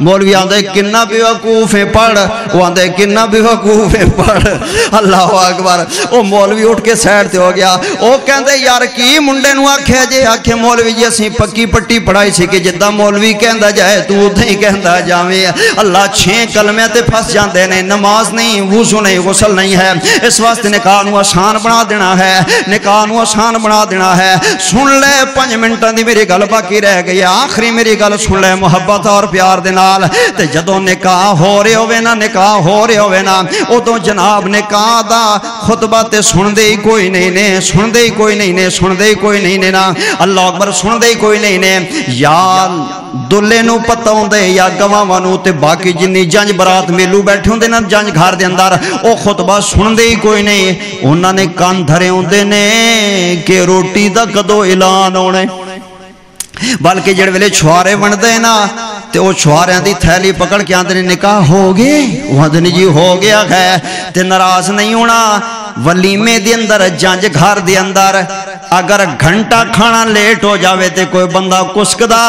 مولوی آندے کنا بیوقوف ہے پڑھ، وہ آندے کنا بیوقوف ہے پڑھ. اللہ اکبر. وہ مولوی اٹھ کے سائڈ تے ہو گیا. وہ کہندے یار کی منڈے نو آکھے جے؟ آکھے مولوی جی اسی پکی پٹی پڑھائی سی کہ جدہ مولوی کہندا جائے تو ادھا ہی کہندا جاویں. اللہ 6 کلمے تے پھنس جاندے نے، نماز نہیں، وضو نہیں، غسل نہیں ہے. اس واسطے نکاح نو آسان بنا دینا ہے، نکاح نو آسان بنا دینا ہے. سن لے 5 منٹاں دی میری گل باقی رہ گئی، آخری میری گل سن لے محبت اور پیار دے نال. تے جدوں نکاح ہو رہے ہوے نا، نکاح ہو رہے ہوے نا، ادوں جناب نکاح دا خطبہ تے سن دے ہی کوئی نہیں نے، سن دے ہی کوئی نہیں نے، سن دے ہی کوئی نہیں نے نا. اللہ اکبر. سن دے ہی کوئی نہیں نے. یا دلے نو پتہ ہوندے یا گواواں نو تے باقی جنی جنج برات میلو بیٹھے ہوندے نا جنج گھر دے اندر، او خطبہ سن دے ہی کوئی نہیں. انہاں نے کان دھرے ہوندے نے کہ روٹی دا کدو اعلان ہونے. بلکہ جڑے ویلے چھوارے بندے نا تے او چھواریاں دی تھیلی پکڑ کے آندے نے نکاح ہو گئے، وہ آندے نے جی ہو گیا ہے. تے ناراض نہیں ہونا. ولیمے دے اندر جنج گھر دے اندر اگر گھنٹہ کھانا لیٹ ہو جاوے تے کوئی بندہ کسکدا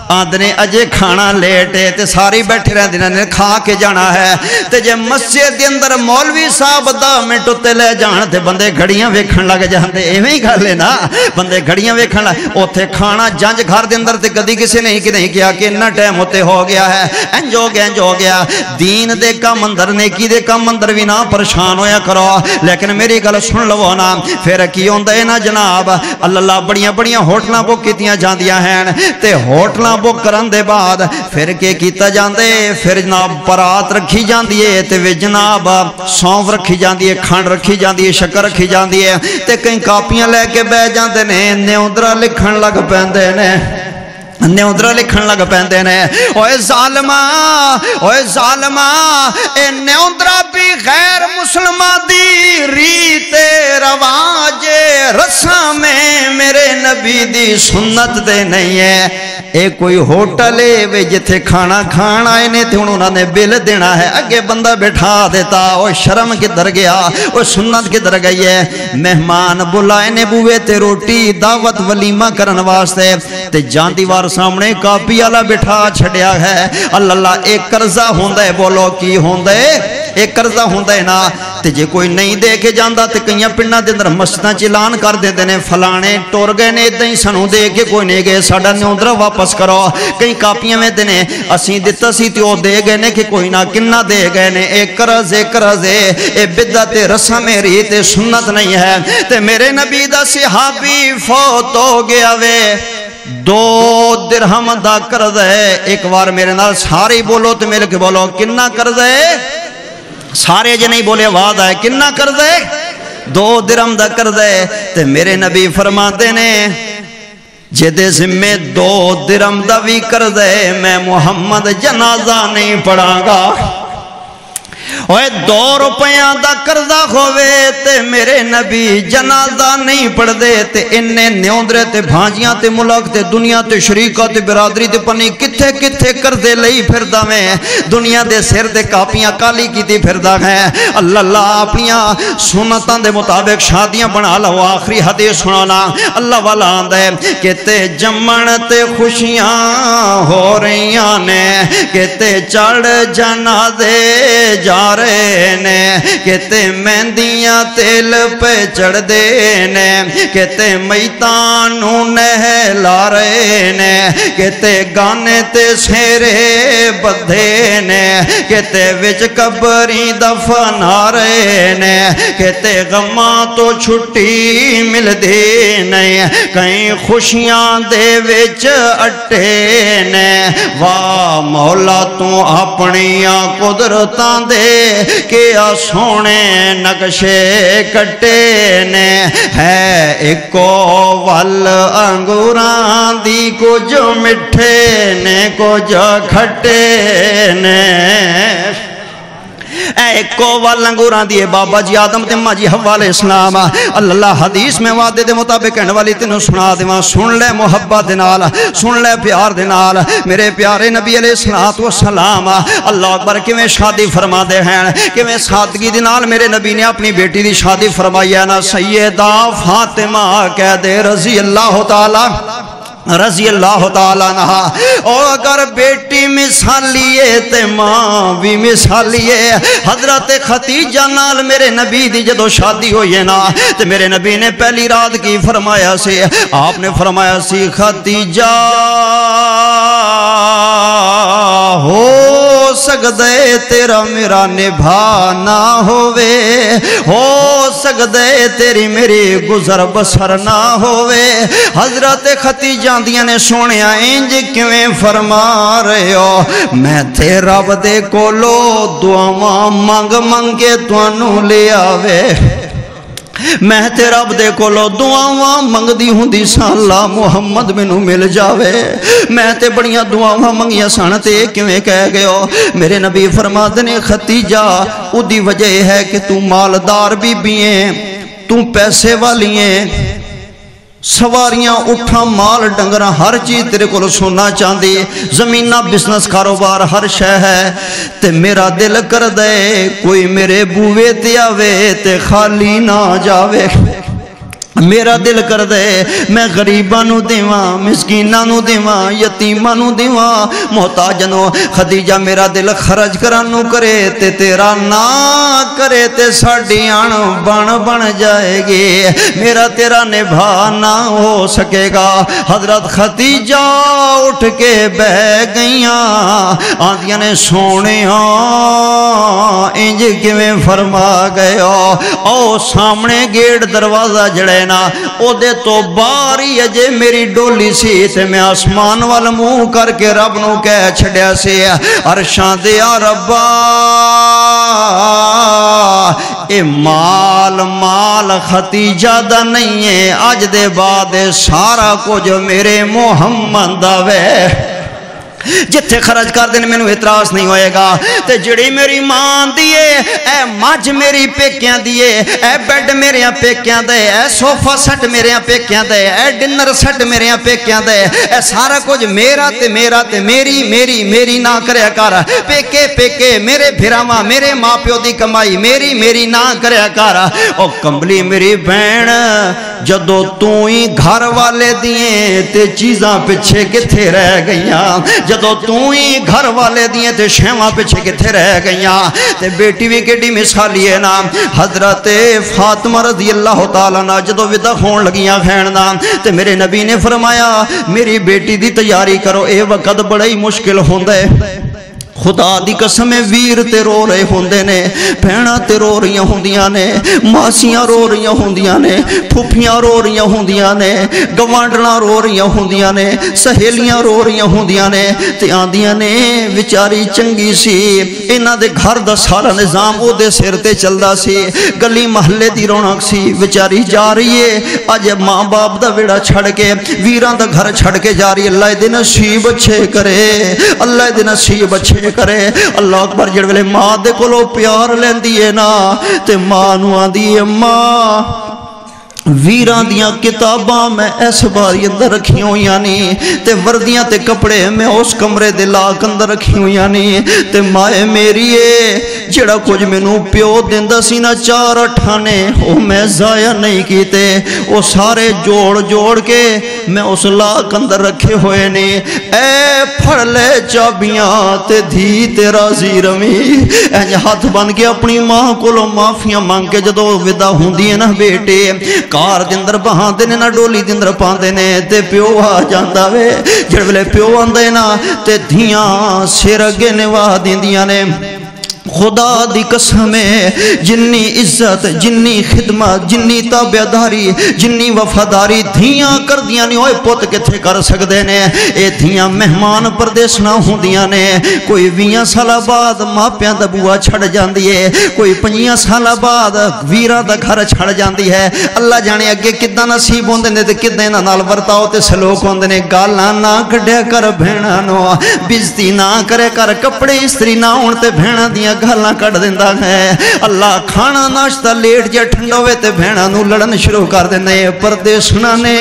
آدھنے اجے کھانا لیٹ ہے تے ساری بیٹھے رہن دینا نے کھا کے جانا ہے. تے جے مسجد دے اندر مولوی صاحب 10 منٹ تے لے جان تے بندے گھڑیاں ویکھن لگ جاندے. ایویں ہی گل ہے نا، بندے گھڑیاں ویکھن لگ. اوتھے کھانا جنج گھر دے اندر تے کدی کسی نے نہیں کیا کہ اتنا ٹائم ہوتے ہو گیا ہے، انج ہو گیا انج ہو گیا. دین دے کام اندر نیکی دے کام اندر بھی نہ پریشان ہویا کرو. لیکن میری گل سن لو نا، پھر کی ہوندا ہے نا جناب، اللہ بڑیاں بڑیاں ہوٹلاں بک کیتیاں جاندیاں ہیں تے ہوٹلاں بک کرن دے بعد پھر کے کیتا جاندے، پھر جناب پرات رکھی جاندی ہے تے جناب سونف رکھی جاندی ہے، کھنڈ رکھی جاندی ہے، شکر رکھی جاندی ہے تے کئی کاپیاں لے کے بیٹھ جاندے نے، نیوندرا لکھن لگ پیندے نے، نیوندرا لکھن لگ پیندے نے. اوے ظالما، اوے ظالما، اے نیوندرا بھی غیر مسلمہ دی ریت رواج رسم میں میرے نبی دی سنت دے نہیں ہے. اے کوئی ہوٹل ہے جتھے کھانا کھانا آئے نے تے انہوں نے بل دینا ہے، اگے بندہ بٹھا دیتا. او شرم کدھر گیا، او سنت کدھر گئی ہے. مہمان بلائے نے بوئے تے روٹی دعوت ولیمہ کرن واسطے تے جان دیوار سامنے کاپی والا بٹھا چھڑیا ہے. اللہ ایک قرضہ ہوندا ہے، بولو کی ہوندا ہے؟ ایک قرضہ ہوندا ہے نا. تے جے کوئی نہیں دے کے جاندا تے کئیاں پنڈاں دے اندر مسجداں چ اعلان کر دیندے نے فلانے ٹر گئے نے، اداں ہی سانوں دے کے کوئی نہیں گئے، ساڈا نیوندرا واپس کرو. کئی کاپیاں میں دینے اسیں دتا سی تے او دے گئے نے کہ کوئی نہ کنا دے گئے نے. ایک قرض اے بدعت رسم ریت سنت نہیں ہے. تے میرے نبی دا صحابی فوت ہو گیا وے، 2 درہم دا قرض ہے. ایک بار میرے نال سارے بولو تے میرے کے بولو کنا قرض ہے؟ سارے جے نہیں بولے آواز آئے کنا قرض ہے؟ 2 درہم دا قرض ہے. تے میرے نبی فرماتے نے جدے ذمے 2 درہم دا بھی قرض ہے، میں محمد جنازہ نہیں پڑھاں گا. اوے 2 روپیاں دا قرضہ ہووے تے میرے نبی جنازہ نہیں پڑھ دے. تے انہیں نیوندرے تے بھانجیاں تے ملک تے دنیا تے شریکہ تے برادری تے پنی کتھے کتھے قرضے لئی پھردا میں، دنیا دے سر دے کاپیاں کالی کیتی پھردا ہے. اللہ اپنیاں سنتاں دے مطابق شادیاں بنا لو. آخری حدیث سنانا، اللہ والا آندا ہے کہ تے جمن تے خوشیاں ہو رہیاں نے، کہ تے چڑھ جنازے جا رہے نے، کہتے مہندیاں تیل پہ چڑھ دے نے، کہتے میتانو نہلا رہے نے، کہتے گانے تے سیرے بدھے نے، کہتے وچ قبری دفنا رہے نے، کہتے غماں تو چھٹی مل دے نہیں، کہیں خوشیاں دے وچ اٹھے نے. واہ مولا تو اپنیاں قدرتاں دے کیا سونے نقشے کٹے نے. ہے ایکو ول انگوراں دی کچھ مٹھے نے کچھ کھٹے نے. ایکو وال انگوراں دیے بابا جی آدم تے ماں جی حوا علیہ السلام. اللہ حدیث میں وعدے دے مطابق کہنے والی تینوں سنا دیواں. سن لے محبت دے نال، سن لے پیار دے نال. میرے پیارے نبی علیہ السلام اللہ اکبر کیویں شادی فرما دے ہیں، کیویں سادگی دے نال میرے نبی نے اپنی بیٹی دی شادی فرمائی ہے نا. سیدہ فاطمہ کہہ دے رضی اللہ تعالی رضی اللہ تعالیٰ عنہ. اور اگر بیٹی مثالی ہے تے ماں بھی مثالی ہے. حضرت ختیجہ نال میرے نبی دی جدو شادی ہوئی ہے نا تے میرے نبی نے پہلی رات کی فرمایا سی. آپ نے فرمایا سی ختیجہ ہو سکدے تیرا میرا نبھا نہ ہوئے, ہو سکدے تیری میری گزر بسر نہ ہوئے. حضرت ختیجہ دیاں نے سونیا انج کیویں فرما رہے ہو, میں تے رب دے کولو دعاواں منگ منگ کے تانوں لے آوے. میں تے رب دے کولو دعاواں منگدی ہوندی ساں اللہ محمد مینوں مل جاوے. میں تے بڑیاں دعاواں منگیاں سن تے کیویں کہہ گئے ہو. میرے نبی فرماتے نے ختیجہ او دی وجہ ہے کہ تو مالدار بی بی ہے, تو پیسے والی ہے, سواریاں اٹھا مال ڈنگراں ہر چیز تیرے کو سونا چاندی زمینہ بزنس کاروبار ہر شے ہے. تے میرا دل کر دے کوئی میرے بوئے تے آوے تے خالی نہ جاوے. میرا دل کر دے میں غریباں نو دیواں, مسکیناں نو دیواں, یتیماں نو دیواں, محتاجاں نو. ختیجہ میرا دل خرچ کرانو کرے تے تیرا نہ کرے تے ساڈی آن بن جائے گی, میرا تیرا نبھا نہ ہو سکے گا. حضرت ختیجہ اٹھ کے بہ گئیاں آندیاں نے سونیاں انج کیویں فرما گئے ہو. او سامنے گیٹ دروازہ جڑے نا او دے تو باری اجے میری ڈولی سی تے میں آسمان وال منہ کر کے رب نو کہہ چھڑیا سی عرشاں دے یا ربا اے مال ختیجہ دا نہیں ہے, اج دے بعد سارا کچھ میرے محمد دا وے. جتھے خرچ کر دینے میں اعتراض نہیں ہوئے گا. تے جڑی میری ماں دیئے اے مجھ میری پیکیاں دیئے, اے بیڈ میرے پیکیاں دے, اے صوفہ سٹ میرے پیکیاں دے, اے ڈنر سٹ میرے پیکیاں دے, اے سارا کچھ میرا تے میری میری میری نہ کریا کر. پیکے میرے بھراواں میرے ماں پیو دی کمائی میری میری نہ کریا کر. او کمبلی میری بہن جدو تو ہی گھر والے دیئے تے چیزاں پچھے کتھے رہ گئیاں, جدو تو ہی گھر والے دیئے تے شیواں پچھے کتھے رہ گئیاں. تے بیٹی بھی کیڑی مثالی ہے نا. حضرت فاطمہ رضی اللہ تعالیٰ عنہ جدو ودا خون لگیاں کھیڑنا تے میرے نبی نے فرمایا میری بیٹی دی تیاری کرو, اے وقت بڑا ہی مشکل ہوندہ ہے. خدا دی قسم ویر تے رو رہے ہوندے نے, بہناں تے رو رہی ہوندیاں نے, ماسیاں رو رہی ہوندیاں نے, پھوپھیاں رو رہی ہوندیاں نے, گوانڈنا رو رہی ہوندیاں نے, سہیلیاں رو رہی ہوندیاں نے. تے آندیاں نے وچاری چنگی سی, انہاں دے گھر دا سارا نظام او دے سر تے چلدا سی, گلی محلے دی رونق سی. وچاری جا رہی ہے اج ماں باپ دا ویڑا چھڑ کے ویراں دا گھر چھڑ کے جا رہی ہے. اللہ دے نصیب اچھے کرے, اللہ دے نصیب اچھے کرے. اللہ اکبر. جڑ ویلے ماں دے کولو پیار لیندی ہے نا تے ماں نو آندی ہے ماں ویران دیاں کتاباں میں اس باری اندر رکھی ہوئی یعنی تے وردیاں تے کپڑے میں اس کمرے دے لاک اندر رکھی ہوئی یعنی تے مائے میری ہے جڑا کچھ میں نو پیو دیندہ سی نا 4 اٹھانے وہ میں ضائع نہیں کیتے, وہ سارے جوڑ کے میں اس لاک اندر رکھے ہوئے نے. اے پھڑ لے چابیاں تے دھی تیرا زیرمی اینج ہاتھ بن کے اپنی ماں کو لو معافیاں مانگ کے جدو ودا ہوندی ہے نا بیٹے کار دندر بہاں دینے نا ڈولی دندر پان دینے تے پیو آ جاندہ وے. جڑ ویلے پیو آندے نا تے دھیاں سرگے نواہ دیندیاں نے. خدا دی قسم ہے جنی عزت جنی خدمت جنی تابعداری جنی وفاداری دھیاں کر دیاں نہیں ہوئے پوت کتھے کر سکدے نے. اے دھیاں مہمان پردیس نہ ہوں دیاں نے. کوئی 20 سالہ بعد ماں پیاں دا بوا چھڑ جاندی ہے, کوئی 50 سالہ بعد ویران دا گھر چھڑ جاندی ہے. اللہ جانے اگے کدنا نصیب ہوندے نے تے کدنے نال ورتاؤ تے سلوک ہوندے نے. گالاں نہ کڈیا کر بہناں نو, بزتی نہ کرے کر, کپڑے استری نہ ہون تے بہناں دیاں گالاں کٹ دیندا ہے اللہ کھانا ناشتہ لیٹ جے ٹھنڈا ہوئے تے بہناں نوں لڑن شروع کر دیندے پردیسنا نے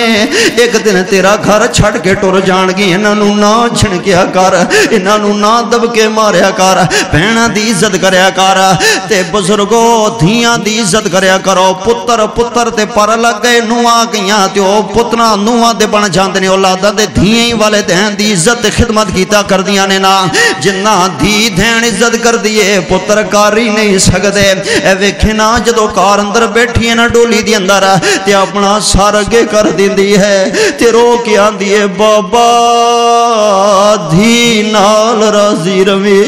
ایک دن تیرا گھر چھڑ کے ٹر جان گی انہاں نوں نہ چھڑکیا کر انہاں نوں نہ دب کے ماریا کر بہناں دی عزت کریا کر تے بزرگو دھیاں دی عزت کریا کرو پتر پتر تے پر لگ گئے نواں گئیاں تے او پتراں نواں دے بن جاندے نے اولاداں دے دھیاں ہی والے دین دی عزت تے خدمت کیتا کردیاں نے نا جنہ دھی دین عزت کر دیے پتر کاری نہیں سکدے اے ویکھے نا جدو کار اندر بیٹھی ہے نا ڈولی دی اندر تے اپنا سر اگے کر دیندی ہے تے رو کے آندی ہے بابا دھی نال راضی روی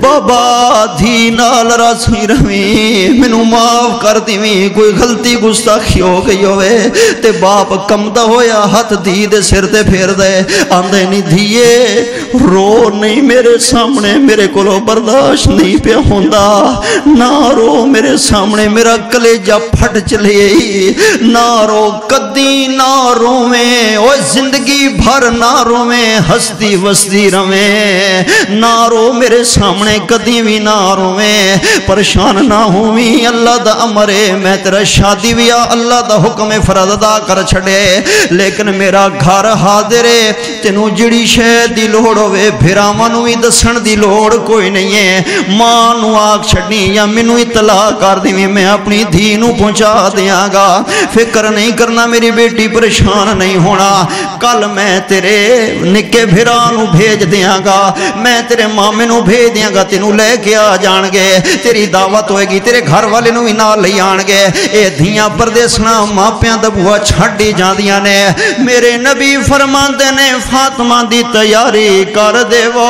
بابا دھی نال راضی روی مینوں معاف کر دیویں کوئی غلطی گستاخی ہو گئی ہوئے تے باپ کمدا ہویا ہاتھ دھی دے سر تے پھیر دے آندے نہیں دھیے رو نہیں میرے سامنے میرے کولو برداشت نہیں پیا ہوندا نہ رو میرے سامنے میرا کلیجہ پھٹ چلے نہ رو کدی نہ رویں او زندگی بھر نہ رویں ہستی وستی رویں نہ رو میرے سامنے کدی بھی نہ رویں پریشان نہ ہوویں اللہ دا امر ہے میں تیرا شادی بھی اللہ دا حکم فرض ادا کر چھڑے لیکن میرا گھر حاضر ہے تینوں جڑی شے دی لوڑ ہوے بھراواں نوں وی دسن دی لوڑ کوئی نہیں ہے ماں نوں آکھ چھڈی یا مینوں اطلاع کر دیویں میں اپنی دھی نوں پہنچا دیاں گا فکر نہیں کرنا میری بیٹی پریشان نہیں ہونا کل میں تیرے نکے بھرا نوں بھیج دیاں گا میں تیرے مامے نوں بھیج دیاں گا تینوں لے کے آ جان گے تیری دعوت ہوئے گی تیرے گھر والے نوں بھی نال لے آن گے اے دھیاں پردیسنا ماپیاں دا بوا چھڈی جاندیاں نے میرے نبی فرماندے نے فاطمہ دی تیاری کر دیو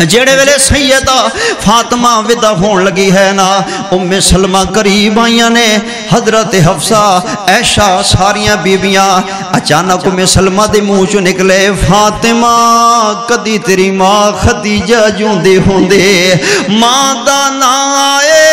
جڑے ویلے سیدہ فاطمہ ودا ہون لگی ہے نا ام سلمہ قریب آئیاں نے حضرت حفصہ عائشہ ساریاں بیبیاں اچانک ام سلمہ دے منہ چوں نکلے فاطمہ کدی تیری ماں خدیجہ جوندے ہوندے ماں دا نا آئے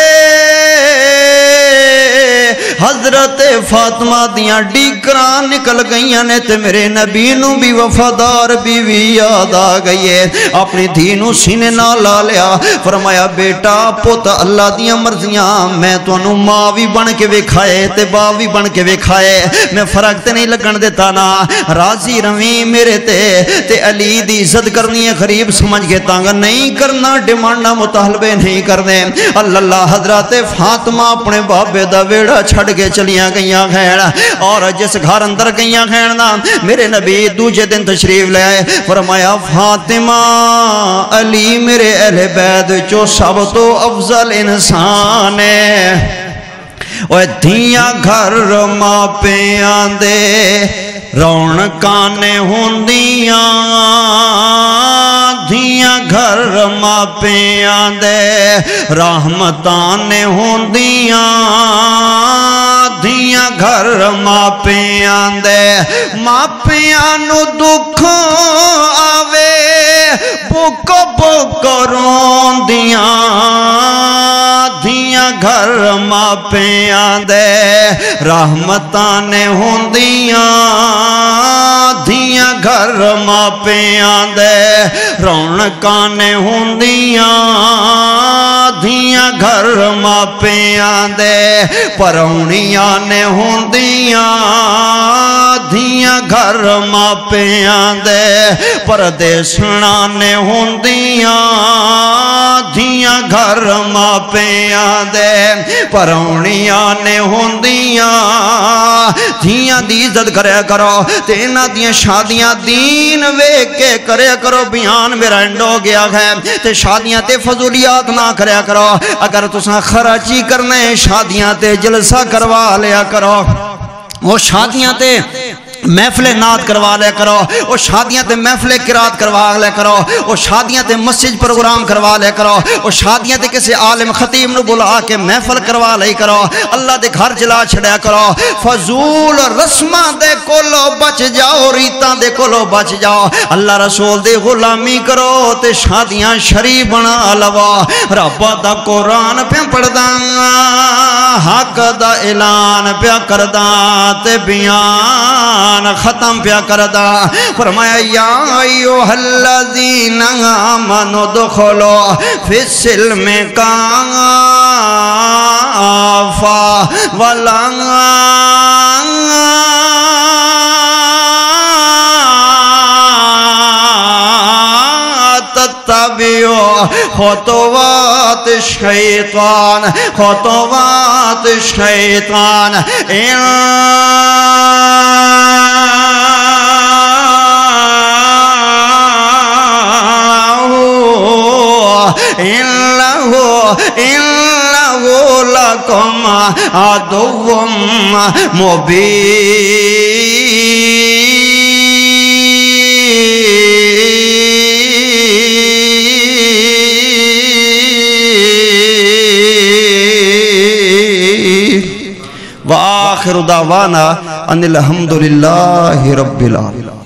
حضرت فاطمہ دیاں ڈیکران نکل گئیاں نے تے میرے نبی نو بھی وفادار بیوی یاد آ گئی ہے اپنی دھی نو سینے نہ لا لیا فرمایا بیٹا پوت اللہ دیاں مرضیاں میں تانوں ماں بھی بن کے وکھائے تے باپ بھی بن کے وکھائے میں فرق تے نہیں لگن دیتا نا راضی رویں میرے تے علی دی عزت کرنی ہے غریب سمجھ کے تانگ نہیں کرنا ڈیمانڈاں مطالبے نہیں کرنے اللہ حضرت فاطمہ اپنے بابے دا ویڑا چھڑ کے چلیاں گئیاں خیر اور جس گھر اندر گئیاں خیر نا میرے نبی دوجہ دن تشریف لے آئے فرمایا فاطمہ علی میرے اہل بیت جو سب تو افضل انسان ہے اوہ دھیاں گھر ماں پیاں دے رونقاں نے ہوندیاں دھیاں گھر ماں پیاں دے رحمتاں نے ہوندیاں دھیاں گھر ماں پیاں دے ماں پیاں نو دکھ آوے بکو بکو روندیاں دھیاں گھر ماں پیاں دے رحمتاں نے ہوندیاں دھیاں گھر ماں پیاں دے رونقاں نے ہوندیاں دھیاں گھر ماں پیاں دے پرونیاں نے ہوندیاں دھیاں گھر ماں پیاں دے پردیسنا نے ہوندیاں دھیاں گھر ماں پیاں دے پرونیاں نے ہوندیاں دھیاں دی عزت کریا کرو تے انہاں دیاں شادیاں دین ویکھ کے کریا کرو بیان میرا اینڈ ہو گیا ہے تے شادیاں تے فضولیات نہ کریا کرو اگر تساں خرچی کرنے شادیاں تے جلسہ کروا لیا کرو وہ شادیاں تے محفل نعت کروا لیا کرو وہ شادیاں تے محفل قرات کروا لیا کرو وہ شادیاں تے مسجد پروگرام کروا لیا کرو وہ شادیاں تے کسی عالم خطیب نو بلا کے محفل کروا لیا کرو اللہ دے گھر جلا چھڑیا کرو فضول رسماں دے کولو بچ جاؤ ریتاں دے کولو بچ جاؤ اللہ رسول دے غلامی کرو تے شادیاں شریف بنا لوا رب دا قرآن پہ پڑھدا حق دا اعلان پیا کردا تے بیان ختم پیا کردا فرمایا یا ایھا الذین آمنوا ادخلوا فی السلم کافہ ولا تتبعوا خطوات الشیطان خطوات الشیطان إنه لكم عدو مبين وآخر دعوانا أن الحمد لله رب العالمين.